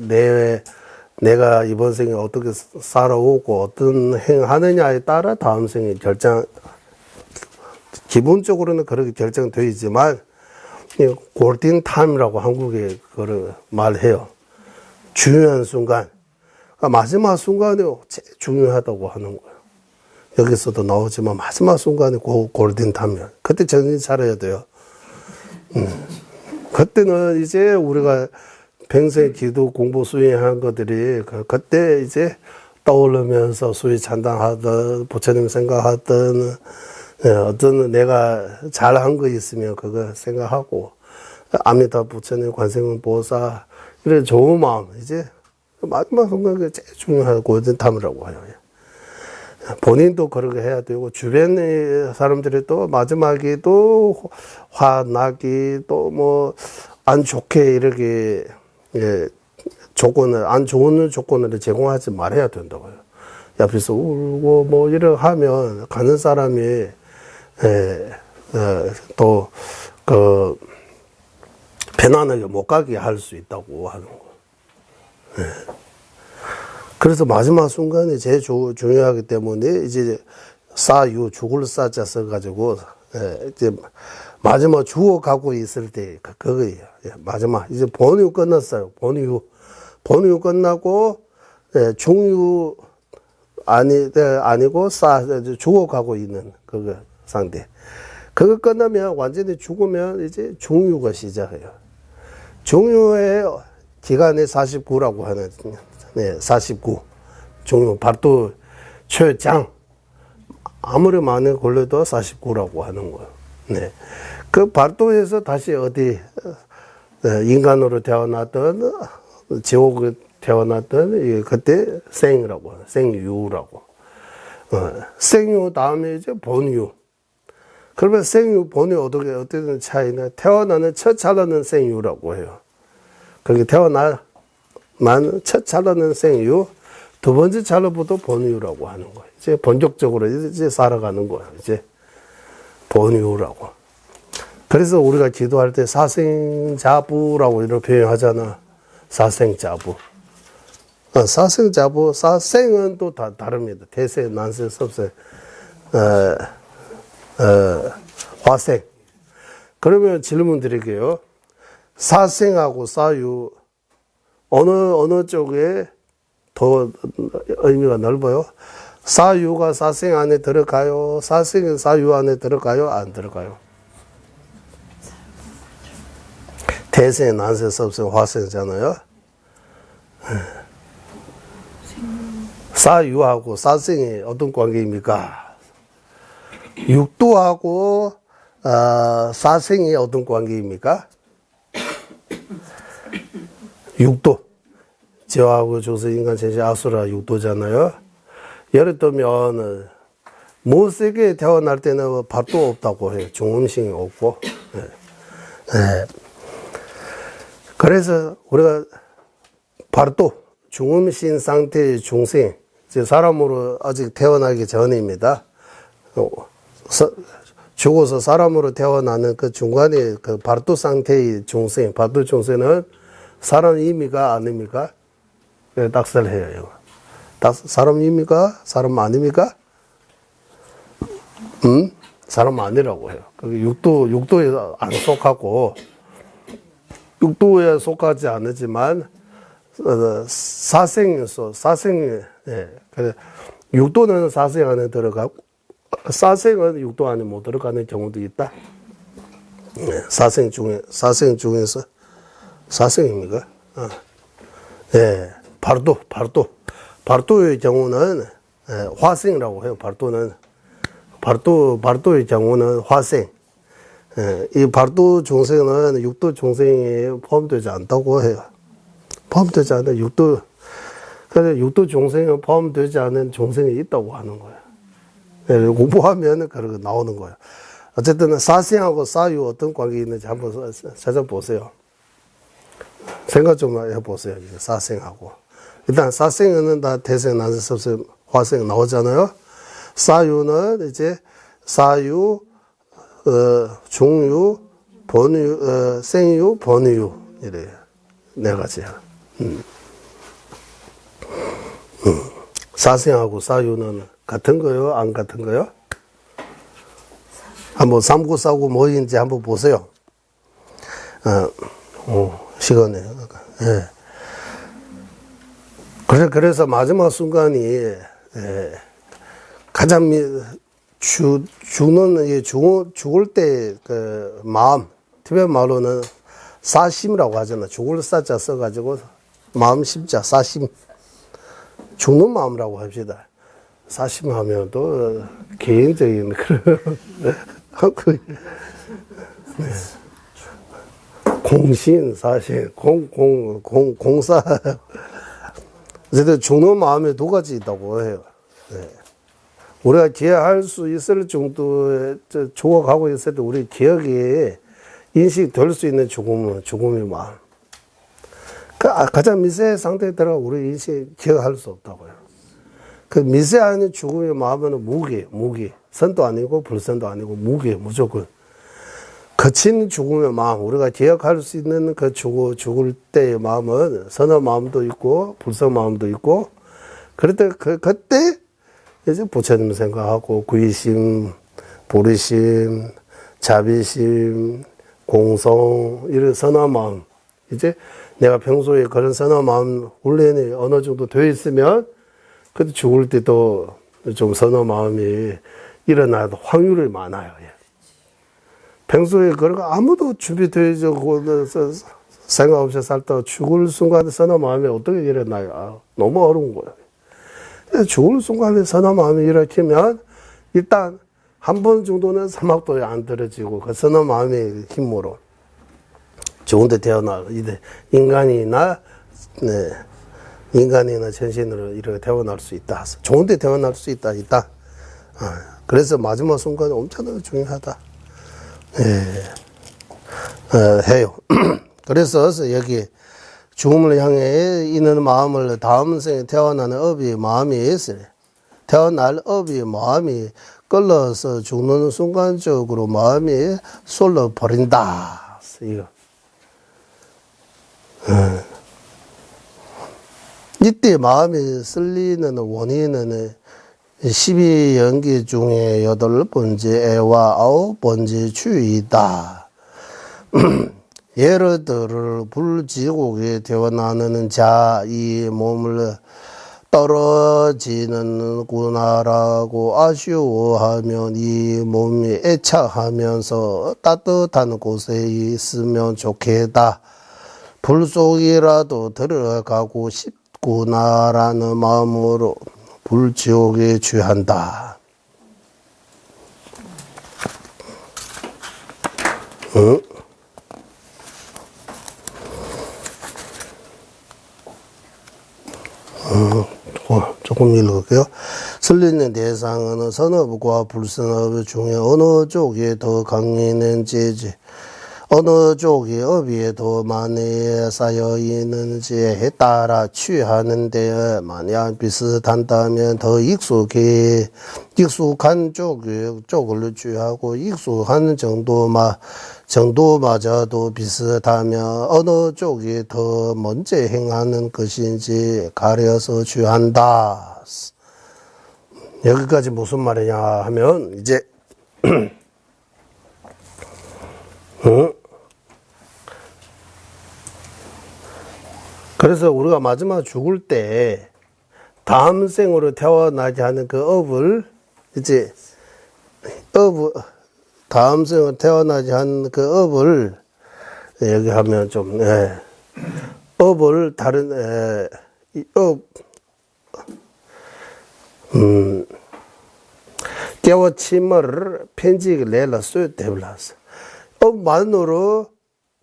내가 이번 생에 어떻게 살아오고 어떤 행하느냐에 따라 다음 생에 기본적으로는 그렇게 결정되어 있지만 골든 타임이라고 한국에 그걸 말해요. 중요한 순간. 그러니까 마지막 순간이 제일 중요하다고 하는 거예요. 여기서도 나오지만 마지막 순간이 골든 타임이야. 그때 정신 차려야 돼요. 그때는 이제 우리가 평생 기도 공부 수행한 것들이 그때 이제 떠오르면서 수위 찬양하든 부처님 생각하든 어떤 내가 잘한 거 있으면 그거 생각하고 아미타 부처님 관세음 보사 이런 좋은 마음 이제 마지막 순간이 제일 중요한 골든 타임이라고 해요. 본인도 그렇게 해야 되고 주변의 사람들이 또 마지막에 또 화나기 또 뭐 안 좋게 이렇게 조건을 안 좋은 조건을 제공하지 말아야 된다고요. 옆에서 울고 뭐 이렇게 하면 가는 사람이 또 그 편안하게 못 가게 할 수 있다고 하는 거. 그래서 마지막 순간이 제일 중요하기 때문에 이제 사유 죽을 사자 써가지고 이제 마지막 죽어가고 있을 때 그거예요. 마지막 이제 본유 끝났어요. 본유 끝나고 중유 아니고 죽어가고 있는 그거 상태. 그거 끝나면 완전히 죽으면 이제 중유가 시작해요. 중유의 기간이 49라고 하는 49 중유 발도 최장 아무리 많이 걸려도 49라고 하는 거예요. 네. 그 발도에서 다시 어디 인간으로 태어났던 지옥에 태어났던 그때 생이라고 해요. 생유라고. 생유 다음에 이제 본유. 그러면 생유 본유 어떤 차이나 태어나는 첫 차례는 생유라고 해요. 그렇게 태어난 첫 차례는 생유, 두 번째 차례부터 본유라고 하는 거예요. 이제 본격적으로 이제 살아가는 거예요. 이제 본유라고. 그래서 우리가 기도할 때 사생자부라고 이렇게 표현하잖아. 사생자부. 사생자부, 사생은 또 다릅니다. 대세, 난세, 섭세, 화생. 그러면 질문 드릴게요. 사생하고 사유, 어느 쪽에 더 의미가 넓어요? 사유가 사생 안에 들어가요? 사생은 사유 안에 들어가요? 안 들어가요? 대세, 난세, 섭세, 화생이잖아요. 사유하고 사생이 어떤 관계입니까? 육도하고 사생이 어떤 관계입니까? 육도. 지화하고 조서, 인간, 천시, 아수라 육도잖아요. 예를 들면 못세계에 태어날 때는 밥도 없다고 해요. 중음식이 없고. 그래서 우리가 바로 중음신 상태의 중생, 사람으로 아직 태어나기 전입니다. 죽어서 사람으로 태어나는 그 중간에 그 바르토 상태의 중생, 바르토 중생은 사람입니까? 아닙니까? 딱설해요. 사람입니까? 사람 아닙니까? 사람 아니라고 해요. 육도에 안 속하고, 육도에 속하지 않지만, 사생에서 사생에 그래 육도는 사생 안에 들어가고 사생은 육도 안에 못 들어가는 경우도 있다. 사생 중에서 사생입니까? 발도의 경우는 화생이라고 해요. 발도의 경우는 화생. 이 발도 중생은 육도 중생에 포함되지 않다고 해요. 포함되지 않은 육도, 그래서 육도 중생에 포함되지 않은 중생이 있다고 하는 거예요. 공부하면 그렇게 나오는 거예요. 어쨌든 사생하고 사유 어떤 관계 있는지 한번 찾아보세요. 생각 좀 해보세요. 이게 사생하고. 일단 사생은 다 대생, 난생, 섭생, 화생 나오잖아요. 사유는 이제 사유, 중유, 본유, 생유, 본유 이래 네 가지야. 사생하고 사유는 같은 거요, 안 같은 거요? 한번 삼고사고 뭐인지 한번 보세요. 시간에. 예. 그래서 마지막 순간이 가장 죽을 때 그 마음, 티베트 말로는 사심이라고 하잖아. 죽을 사자 써가지고 마음 심자 사심, 죽는 마음이라고 합시다. 사심하면 또 개인적인 그런 공신 사심, 공사. 어쨌든 죽는 마음에 두 가지 있다고 해요. 우리가 기억할 수 있을 정도의 죽어가고 있을 때 우리 기억이 인식될 수 있는 죽음은 죽음의 마음. 가장 미세한 상태에 들어가 우리 인식 기억할 수 없다고요. 그 미세한 죽음의 마음은 무기. 선도 아니고 불선도 아니고 무기, 무조건. 거친 죽음의 마음, 우리가 기억할 수 있는 그 죽을 때의 마음은 선한 마음도 있고 불선 마음도 있고, 그럴 때 그때 이제 부처님 생각하고 구의심, 보리심, 자비심, 공성 이런 선한 마음, 이제 내가 평소에 그런 선한 마음 훈련이 어느 정도 되어 있으면 그때 죽을 때도 좀 선한 마음이 일어날 확률이 많아요. 평소에 그런 거 아무도 준비되지 않고 생각 없이 살다가 죽을 순간에 선한 마음이 어떻게 일어나요? 너무 어려운 거예요. 죽을 순간에 선한 마음이 일으키면 일단 한 번 정도는 사막도에 안 떨어지고 그 선한 마음의 힘으로 좋은 데 태어나 인간이나 전신으로 이렇게 태어날 수 있다. 좋은 데 태어날 수 있다. 그래서 마지막 순간이 엄청나게 중요하다. 해요. 그래서 여기 죽음을 향해 있는 마음을 다음 생에 태어나는 업의 마음이 있으래. 태어날 업의 마음이 끌러서 죽는 순간적으로 마음이 쏠려 버린다. 이거. 이때 마음이 쓸리는 원인은 12연기 중에 8번째 애와 9번째 추위다. 예를 들어 불지옥에 태어나는 자 이 몸을 떨어지는구나라고 아쉬워하면 이 몸이 애착하면서 따뜻한 곳에 있으면 좋겠다. 불 속이라도 들어가고 싶구나라는 마음으로 불지옥에 취한다. 조금 읽을게요. 설리는 대상은 선업과 불선업 중에 어느 쪽이 더 강했는지, 어느 쪽이 업이 더 많이 쌓여 있는지에 따라 취하는데, 만약 비슷한다면 더 익숙한 쪽을 취하고 익숙한 정도마저도 비슷하면 어느 쪽이 더 먼저 행하는 것인지 가려서 취한다. 여기까지 무슨 말이냐 하면 이제 그래서 우리가 마지막 죽을 때 다음 생으로 태어나지 않은 그 업을 이제 다음 생으로 태어나지 않은 그 업을 여기 하면 좀 업을 다른 깨워침을 편지를 내라 써야 되블라서 업만으로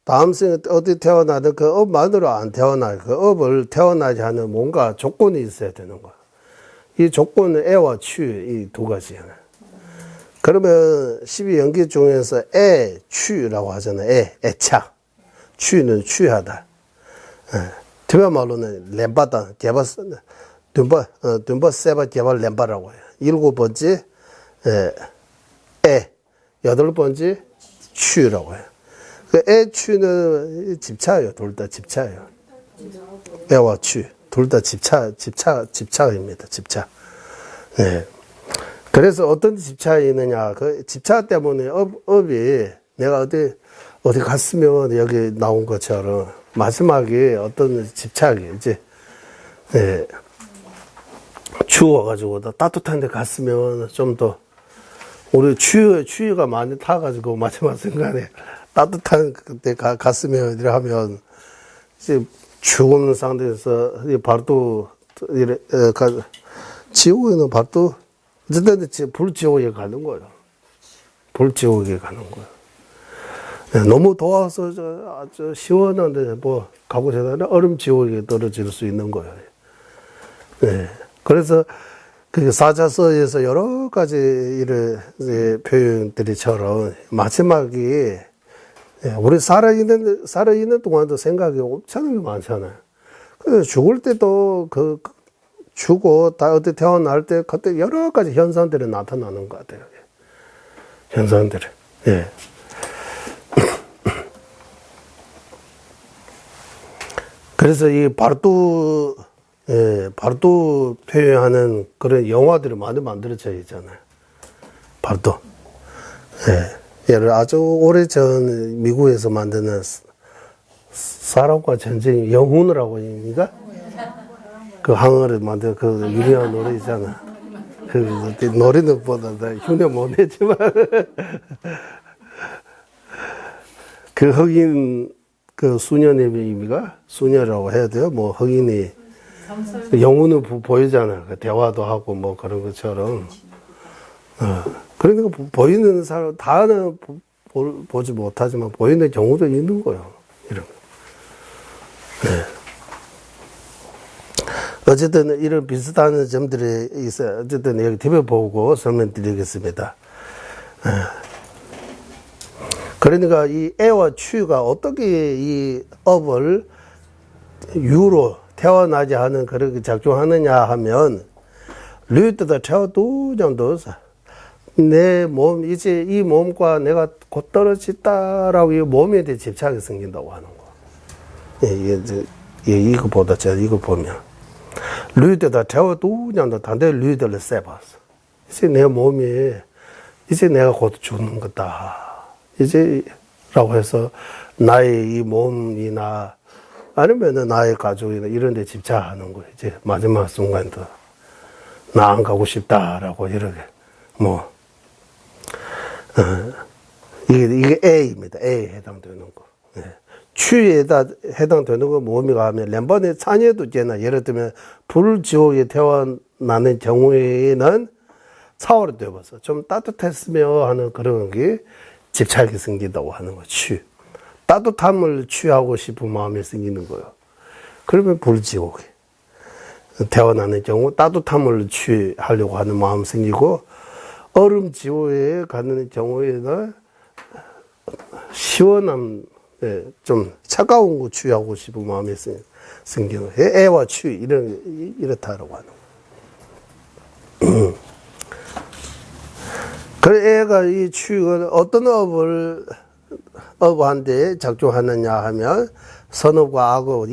다음 생에 어디 태어나든 그 업만으로 안 태어나 그 업을 태어나지 않은 뭔가 조건이 있어야 되는 거야. 이 조건은 애와 취 이 두 가지잖아. 그러면 12연기 중에서 애, 취라고 하잖아. 애착. 취는 취하다. 특별 말로는 렘바다, 개발, 둔바, 세바, 개발 렘바라고 해요. 7번째, 여덟 번째, 취라고 해요. 그 애, 취는 집차예요. 둘 다 집차예요. 애와 취. 둘 다 집차입니다. 집차. 네. 그래서 어떤 집차가 있느냐. 그 집차 때문에 업이 내가 어디 갔으면 여기 나온 것처럼 마지막에 어떤 집착이 이제 추워가지고 따뜻한 데 갔으면 좀 더 우리 추위가 많이 타가지고 마지막 순간에 따뜻한 데 갔으면 이래 하면 이제 죽은 상태에서 바로 이래 지옥에는 바로 어쨌든 불지옥에 가는 거예요. 불지옥에 가는 거예요. 너무 더워서 아주 시원한데 뭐 가고 싶다면 얼음 지옥에 떨어질 수 있는 거예요. 네. 그래서 그 사자서에서 여러 가지 이런 표현들이처럼 마지막에 우리 살아있는 동안도 생각이 엄청나게 많잖아요. 그래서 죽을 때도 죽고 다 어디 태어날 때 그때 여러 가지 현상들이 나타나는 것 같아요. 현상들이. 예. 그래서 이 바르도 표현하는 그런 영화들이 많이 만들어져 있잖아요. 바르도. 예를 아주 오래전 미국에서 만드는 사람과 전쟁 영혼이라고 합니까? 그 항어를 만든 그 유명한 노래 있잖아. 그 노래는 보다 흉내 못 내지만 그 흑인 그 수녀의 의미가 수녀라고 해야 돼요. 뭐 흑인이 영혼을 보이잖아. 그 대화도 하고 뭐 그런 것처럼. 그러니까 보이는 사람 다는 보지 못하지만 보이는 경우도 있는 거예요. 이런. 네. 어쨌든 이런 비슷한 점들이 있어요. 어쨌든 여기 TV 보고 설명드리겠습니다. 그러니까 이 애와 취가 어떻게 이 업을 유로 태어나지 않은 그렇게 작용하느냐 하면 류트다 태어도 정도 내 몸 이제 이 몸과 내가 곧 떨어졌다라고 이 몸에 대해 집착이 생긴다고 하는 거. 이거 보다 제가 이거 보면 류트다 태어도 정도 단대 류트를 세봤어. 이제 내 몸이 이제 내가 곧 죽는 거다. 이제라고 해서 나의 이 몸이나 아니면 나의 가족이나 이런 데 집착하는 거예요. 이제 마지막 순간도 나 안 가고 싶다라고 이렇게 이게 A입니다. A에 해당되는 거. 취에다 해당되는 거 몸이가 하면 렘번의 찬여도 있잖아. 예를 들면 불지옥에 태어나는 경우에는 차오르 되어서 좀 따뜻했으며 하는 그런 게 집착이 생긴다고 하는 거. 취. 따뜻함을 취하고 싶은 마음이 생기는 거예요. 그러면 불지옥에 태어나는 경우 따뜻함을 취하려고 하는 마음 생기고 얼음 지옥에 가는 경우에는 시원함, 좀 차가운 거 취하고 싶은 마음이 생기는 거예요. 애와 취 이렇다라고 하는 거예요. 그래 애가 이 취가 어떤 업한테 작용하느냐 하면 선업과 악업,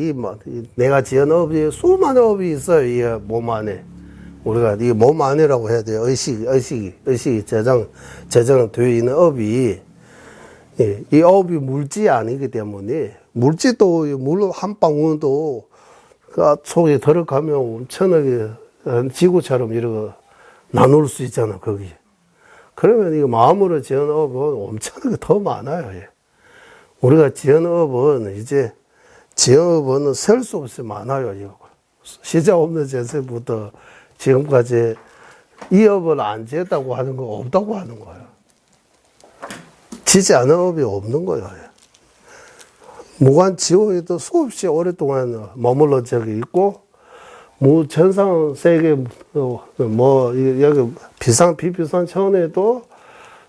내가 지은 업이 수많은 업이 있어요. 이 몸 안에. 우리가 이 몸 안이라고 해야 돼요. 의식이 저장되어 있는 업이, 이 업이 물질이 아니기 때문에, 물질도, 물 한 방울도 그 속에 들어가면 엄청나게 지구처럼 이렇게 나눌 수 있잖아, 거기. 그러면 이거 마음으로 지은 업은 엄청나게 더 많아요. 예. 우리가 지은 업은 이제 지은 업은 셀 수 없이 많아요. 이거. 시작 없는 제세부터 지금까지 이 업을 안 지었다고 하는 거 없다고 하는 거예요. 지지 않은 업이 없는 거예요. 무관 지옥에도 수없이 오랫동안 머물러 적이 있고, 전상 세계, 여기 비비상 차원에도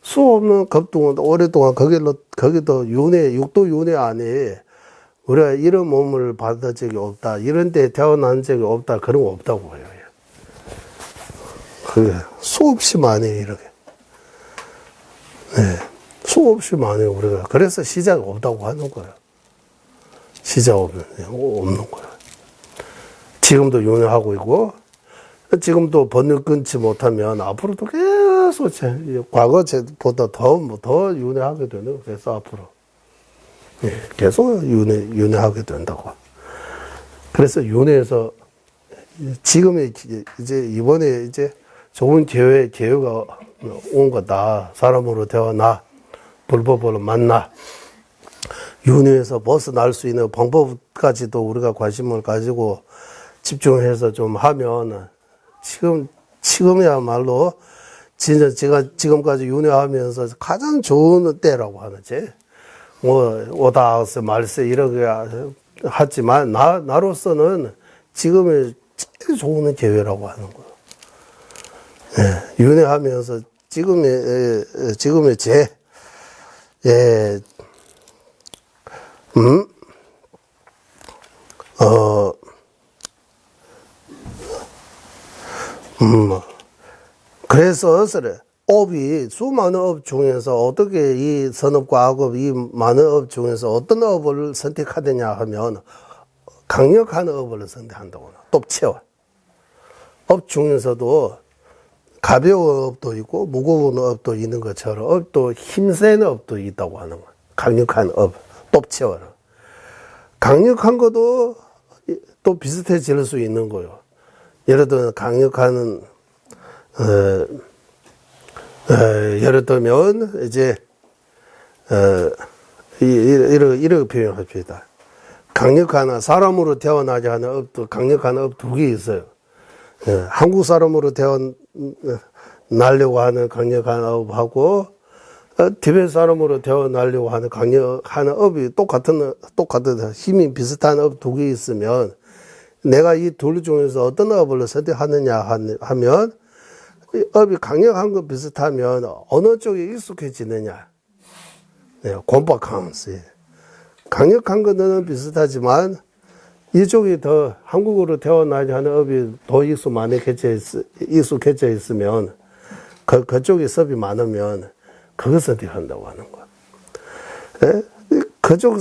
수 없는 급동은 오랫동안 거기도 육도 윤회 안에 우리가 이런 몸을 받은 적이 없다. 이런 데 태어난 적이 없다. 그런 거 없다고 해요. 그게 수없이 많이 이렇게. 네. 수없이 많이 우리가. 그래서 시작이 없다고 하는 거예요. 시작 없는 거예요. 지금도 윤회하고 있고, 지금도 번을 끊지 못하면 앞으로도 계속 과거보다 더 윤회하게 되는 거예요. 그래서 앞으로. 예, 계속 윤회하게 된다고. 그래서 윤회에서 지금의 이제 이번에 이제 좋은 기회가 온 거다. 사람으로 태어나 불법으로 만나 윤회에서 벗어날 수 있는 방법까지도 우리가 관심을 가지고 집중해서 좀 하면 지금이야말로 진짜 제가 지금까지 윤회하면서 가장 좋은 때라고 하는지 오다스 말세 이렇게 하지만 나로서는 지금이 제일 좋은 기회라고 하는 거예요. 예, 윤회하면서 지금의 그래서 업이 수많은 업 중에서 어떻게 이 선업과 악업 이 많은 업 중에서 어떤 업을 선택하느냐 하면 강력한 업을 선택한다고. 톱채워. 업 중에서도 가벼운 업도 있고 무거운 업도 있는 것처럼 업도 힘센 업도 있다고 하는 거야. 강력한 업, 톱채워라. 강력한 것도 또 비슷해질 수 있는 거예요. 예를 들면 강력한 예를 들면 이제 이렇게 표현합시다. 강력한 사람으로 태어나지 않은 업도 강력한 업 두 개 있어요. 한국 사람으로 태어나려고 하는 강력한 업하고 티베트 사람으로 태어나려고 하는 강력한 업이 똑같은 힘이 비슷한 업 두 개 있으면 내가 이 둘 중에서 어떤 업을 선택하느냐 하면 업이 강력한 거 비슷하면 어느 쪽에 익숙해지느냐. 네, 곰박하면서 강력한 거는 비슷하지만 이쪽이 더 한국으로 태어나지 않은 업이 더 익숙해져 있으면 그쪽에 섭이 많으면 그것 선택한다고 하는 거야. 네? 그쪽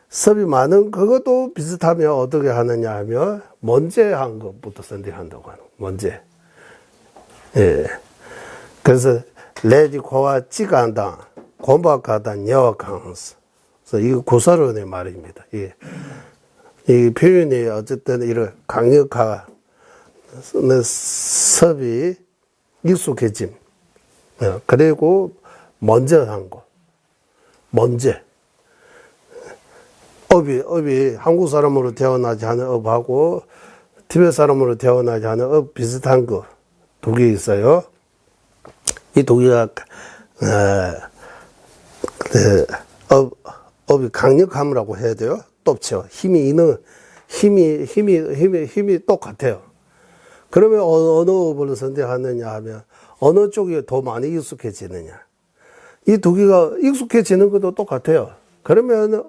섭이 많은 그것도 비슷하면 어떻게 하느냐 하면 먼저한 것부터 선택한다고 하는 거야. 먼저. 예. 그래서 레지코와 찌간당 곰박하다 여강스. 그래서 이거 구사론의 말입니다. 예. 이 표현이 어쨌든 이런 강력한 섭이 익숙해짐. 그리고 먼저 한 거. 먼저. 업이 한국 사람으로 태어나지 않은 업하고 티베트 사람으로 태어나지 않은 업 비슷한 거 두 개 있어요. 이 두 개가 업이 강력함이라고 해야 돼요. 똑죠. 힘이 똑같아요. 그러면 어느 업을 선택하느냐 하면 어느 쪽이 더 많이 익숙해지느냐. 이 두 개가 익숙해지는 것도 똑같아요. 그러면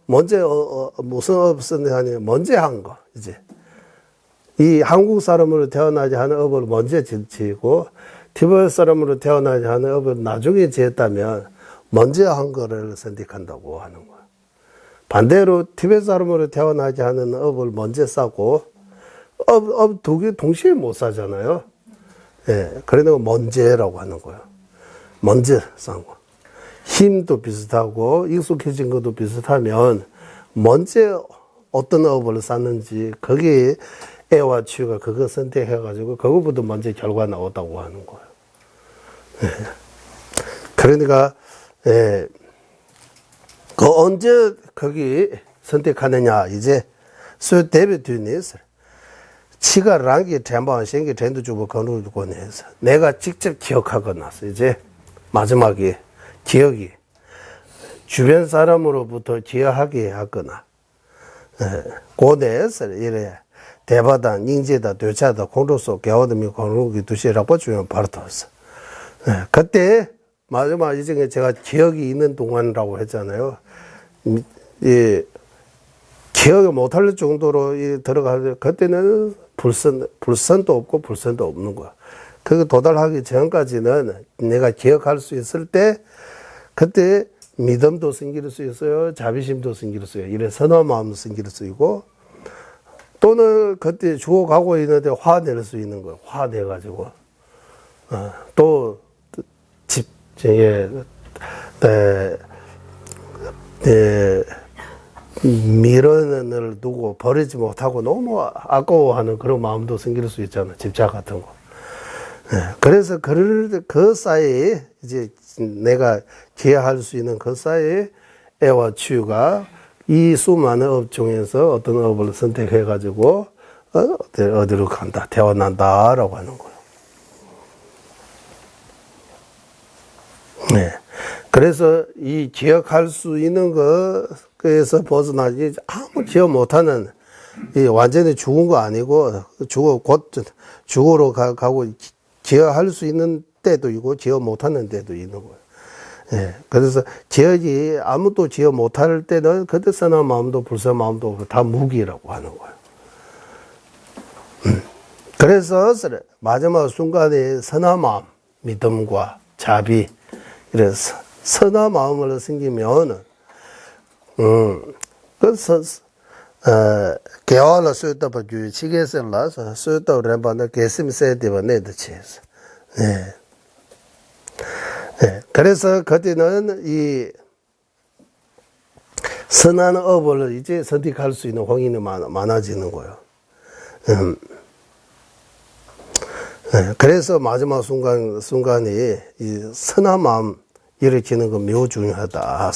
먼저 무슨 업 선택하냐 먼저 한 거 이제 이 한국 사람으로 태어나지 않은 업을 먼저 지고 티베트 사람으로 태어나지 않은 업을 나중에 지었다면 먼저 한 거를 선택한다고 하는 거야. 반대로 티베트 사람으로 태어나지 않은 업을 먼저 쌓고 업 두 개 동시에 못 사잖아요. 예, 그러니까 먼저라고 하는 거예요. 먼저 쌓은 거. 힘도 비슷하고 익숙해진 것도 비슷하면 먼저 어떤 업을 쌓는지 거기에 애와 치유가 그거 선택해가지고 그거부터 먼저 결과 나오다고 하는 거예요. 예. 그러니까 예. 그 언제 거기 선택하느냐 이제 수 대비되니스 치가 랑기 전반 생기 전도 주고 건우고 내서 내가 직접 기억하고 나서 이제 마지막에 기억이 주변 사람으로부터 기억하게 하거나 고대에서 이래 대바다 닝제다 되차다 공로소 겨우드미 공로기 두시라고 주면 바로 떴어. 그때 마지막 이제 제가 기억이 있는 동안이라고 했잖아요. 이 기억을 못할 정도로 들어가서 그때는 불선도 없고 불선도 없는 거야. 그거 도달하기 전까지는 내가 기억할 수 있을 때 그때 믿음도 생길 수 있어요. 자비심도 생길 수 있어요. 이런 선한 마음도 생길 수 있고 또는 그때 죽어가고 있는데 화낼 수 있는 거예요. 화내가지고 또 집, 미련을 두고 버리지 못하고 너무 아까워하는 그런 마음도 생길 수 있잖아요. 집착 같은 거. 그래서 그 사이에 이제 내가 기여할 수 있는 그 사이에 애와 치유가 이 수많은 업 중에서 어떤 업을 선택해가지고 어디로 간다, 태어난다라고 하는 거예요. 네. 그래서 이 기억할 수 있는 거에서 벗어나지 아무 기억 못하는 이 완전히 죽은 거 아니고 곧 죽으러 가고 기억할 수 있는 때도 있고 기억 못하는 때도 있는 거예요. 예. 그래서 기억이 아무도 기억 못할 때는 그때 선한 마음도 불선한 마음도 다 무기라고 하는 거예요. 그래서 마지막 순간에 선한 마음, 믿음과 자비 이래서 선한 마음으로 생기면 개화를 쓰였다고 주치겠을라서 쓰였다고 그러면 개심이 써야 되면 내듯이해서 네. 네. 그래서 그때는 이 선한 업을 이제 선택할 수 있는 확인이 많아지는 거예요. 네. 그래서 마지막 순간이 이 선한 마음 일으키는 거 매우 중요하다.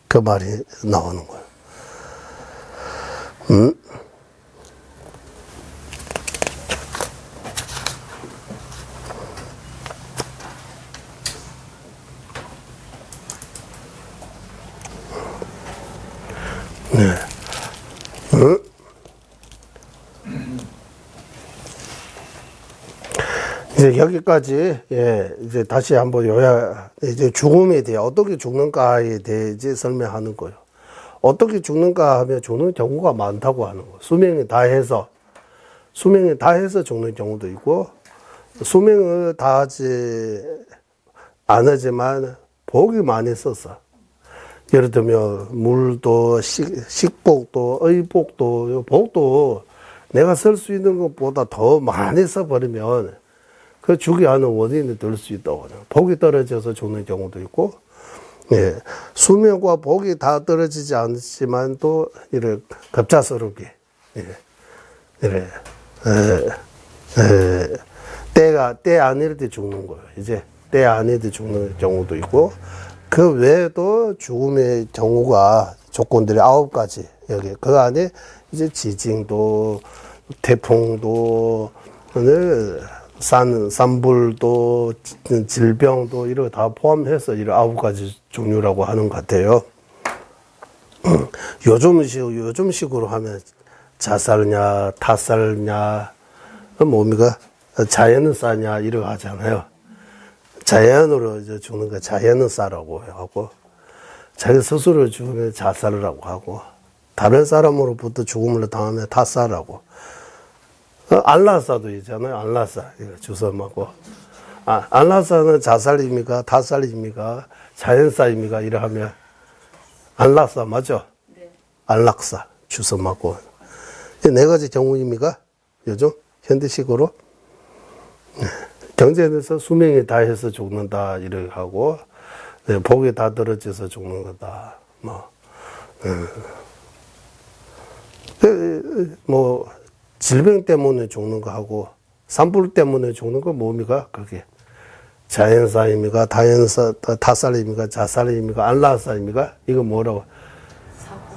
그 말이 나오는 거예요. 네. 이제 여기까지, 예, 이제 다시 한번 이제 죽음에 대해, 어떻게 죽는가에 대해 이제 설명하는 거예요. 어떻게 죽는가 하면 죽는 경우가 많다고 하는 거예요. 수명이 다 해서 죽는 경우도 있고, 수명을 다 하지 않으지만, 복이 많이 썼어. 예를 들면, 물도, 식복도, 의복도, 복도 내가 쓸 수 있는 것보다 더 많이 써버리면, 그 죽게 하는 원인이 될 수 있다고 하죠. 복이 떨어져서 죽는 경우도 있고, 예, 수명과 복이 다 떨어지지 않지만 또 이래 급작스럽게, 때 아닐 때 죽는 거예요. 이제 때 아닐 때 죽는 경우도 있고, 그 외에도 죽음의 경우가 조건들이 9가지 여기 그 안에 이제 지진도, 태풍도, 산불도, 질병도, 이런 거 다 포함해서 이런 9가지 종류라고 하는 것 같아요. 요즘식으로 하면 자살냐, 타살냐, 뭡니까? 자연사냐, 이런 거 하잖아요. 자연으로 이제 죽는 거 자연사라고 하고, 자기 스스로 죽으면 자살이라고 하고, 다른 사람으로부터 죽음을 당하면 타살하고, 안라사도 있잖아요. 안라사. 이거 주워 먹고. 안라사는 자살입니까? 타살입니까? 자연사입니까? 이래 하면, 안락사, 맞죠? 네. 안락사. 주워 먹고. 네 가지 경우입니까? 요즘? 현대식으로? 경제에서 수명이 다 해서 죽는다. 이렇게 하고, 복이 다 떨어져서 죽는 거다. 뭐 질병 때문에 죽는 거 하고 산불 때문에 죽는 거 뭡니까? 그게 자연사입니까? 타살입니까? 자살입니까? 안락사입니까? 이거 뭐라고?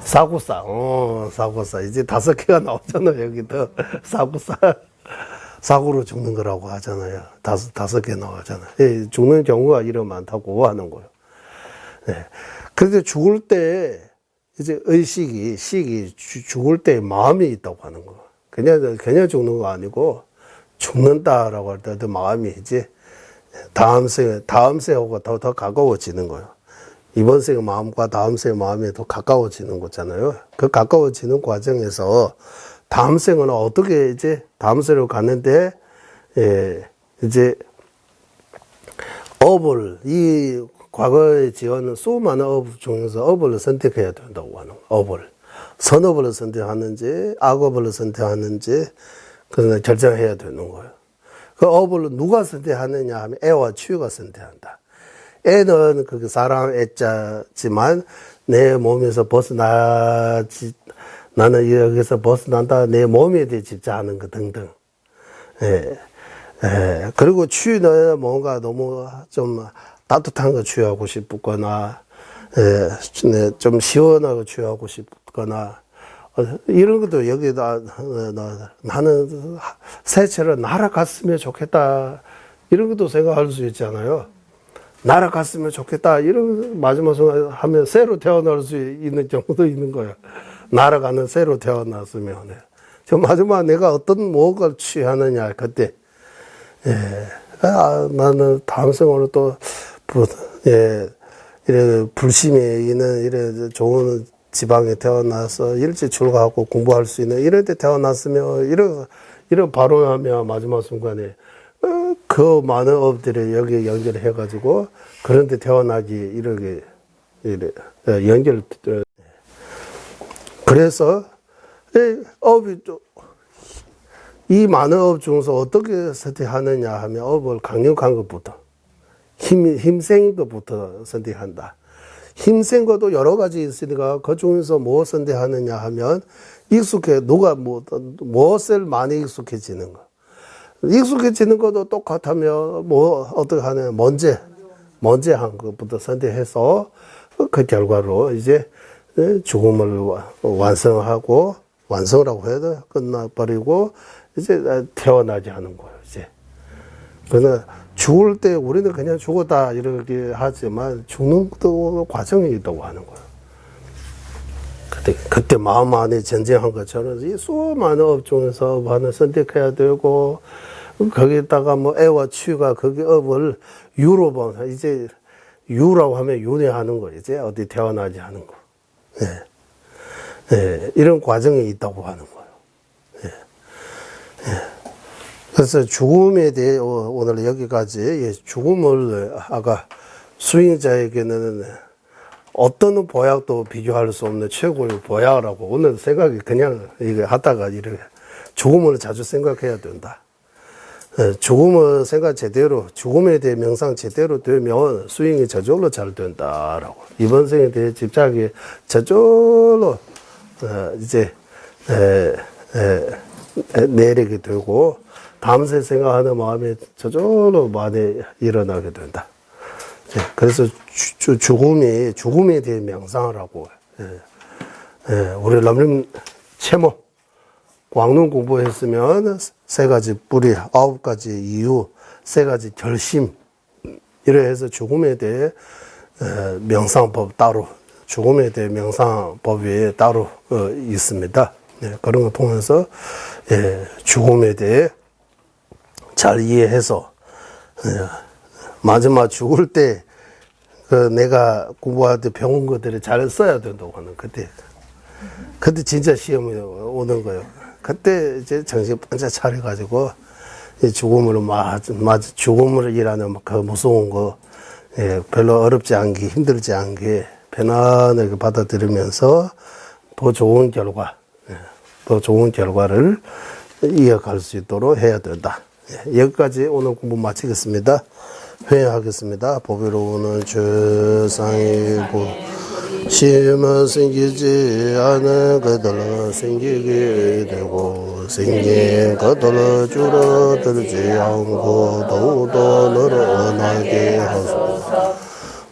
사고사. 사고사. 이제 5개가 나오잖아요. 여기 더 사고사. 사고로 죽는 거라고 하잖아요. 5개 나오잖아요. 예, 죽는 경우가 이런 많다고 하는 거예요. 네. 그런데 죽을 때 이제 식이 죽을 때 마음이 있다고 하는 거. 그냥 죽는 거 아니고 죽는다라고 할 때도 마음이 이제 다음 생하고 더 가까워지는 거예요. 이번 생 마음과 다음 생 마음이 더 가까워지는 거잖아요. 그 가까워지는 과정에서 다음 생은 어떻게 이제 다음 생으로 가는데, 이제 업을, 이 과거에 지어는 수많은 업 중에서 업을 선택해야 된다고 하는 거예요. 업을. 선업을 선택하는지, 악업을 선택하는지, 그걸 결정해야 되는 거예요. 그 업을 누가 선택하느냐 하면 애와 치유가 선택한다. 애는 그 사랑 애자지만 내 몸에서 나는 여기서 벗어난다. 내 몸에 대해 집착하는 거 등등. 그리고 치유는 뭔가 너무 좀 따뜻한 거 취하고 싶거나, 좀 시원하고 취하고 싶거나, 이런 것도 여기다, 나는 새처럼 날아갔으면 좋겠다. 이런 것도 생각할 수 있잖아요. 날아갔으면 좋겠다. 이런 마지막 순간 하면 새로 태어날 수 있는 경우도 있는 거예요. 날아가는 새로 태어났으면. 저 마지막 내가 어떤 무엇을 취하느냐, 그때. 나는 다음 생으로 또, 이래 불심이 있는, 이래 좋은 지방에 태어나서 일찍 출가하고 공부할 수 있는, 이럴 때 태어났으면, 이런 발언하면 마지막 순간에, 그 많은 업들을 여기 연결해가지고, 그런 데 태어나기, 이래, 그래서, 이 많은 업 중에서 어떻게 선택하느냐 하면 업을 강력한 것부터, 힘센 것부터 선택한다. 힘센 것도 여러 가지 있으니까 그 중에서 뭐 선택하느냐 하면 무엇을 많이 익숙해지는 거. 익숙해지는 것도 똑같으면 어떻게 하냐, 먼저 한 것부터 선택해서 그 결과로 이제 죽음을 완성이라고 해도 끝나버리고 이제 태어나지 않은 거예요, 이제. 그러나 죽을 때 우리는 그냥 죽었다 이렇게 하지만 죽는 것도 과정이 있다고 하는 거예요. 그때 마음 안에 전쟁한 것처럼 이 수많은 업 중에서 업 하나 선택해야 되고, 거기다가 뭐 애와 치유가 거기 업을 유로 보면 이제 유라고 하면 윤회하는 거, 이제 어디 태어나지 않은 거. 이런 과정이 있다고 하는 거예요. 그래서 죽음에 대해 오늘 여기까지, 죽음을 아까 수행자에게는 어떤 보약도 비교할 수 없는 최고의 보약이라고 오늘 생각이 그냥 이거 하다가 이렇게 죽음을 자주 생각해야 된다. 죽음을 생각 제대로, 죽음에 대해 명상 제대로 되면 수행이 저절로 잘 된다라고. 이번 생에 대해 집착이 저절로 이제 내리게 되고, 다음 생 생각하는 마음이 저절로 많이 일어나게 된다. 그래서 죽음에 대해 명상을 하고, 우리 람림 채모, 광론 공부했으면 3가지 뿌리, 9가지 이유, 3가지 결심, 이래 해서 죽음에 대해 명상법 따로, 죽음에 대해 명상법이 따로 있습니다. 그런 걸 통해서 죽음에 대해 잘 이해해서 마지막 죽을 때 내가 공부할 때 배운 것들을 잘 써야 된다고 하는, 그때 진짜 시험이 오는 거예요. 그때 이제 정신 반짝 차려가지고 죽음으로 일하는 그 무서운 거, 별로 어렵지 않게, 힘들지 않게 편안하게 받아들이면서 더 좋은 결과를 이어갈 수 있도록 해야 된다. 여기까지 오늘 공부 마치겠습니다. 회의하겠습니다. 보배로우는 최상의 보 심은 생기지 않은 것들은 생기게 되고 생긴 것들은 줄어들지 않고 더욱더 늘어나게 하소서.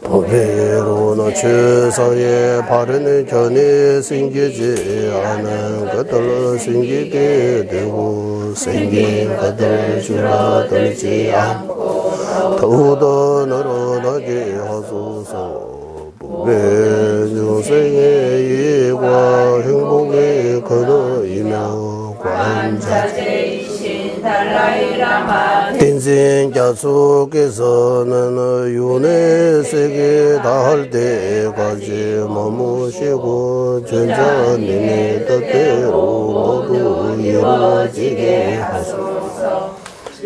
법회로는 최상의 바르는 견이 생기지 않은 것들은 생기게 되고 생긴 것들은 줄어들지 않고 더욱더 늘어나게 하소서. 중생의 이익과 행복의 근원이며 관자재이신 달라이라마 인생자 속에서는 윤회 세계 닿을 때까지 머무시고 전자님의 뜻대로 모두 이루어지게 하소서.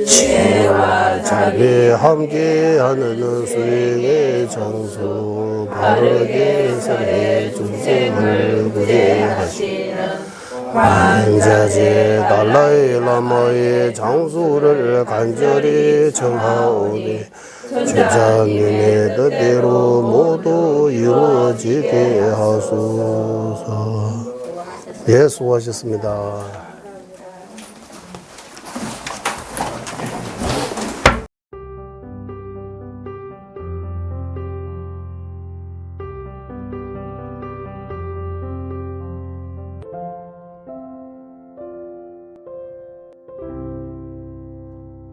지혜와 자비 함께하는 수행의 장소 바르게 살해 중생을 구제하시는 관자재 달라이라마의 장수를 간절히 청하오니 주자님의 뜻대로 모두 이루어지게 하소서. 예, 수고하셨습니다.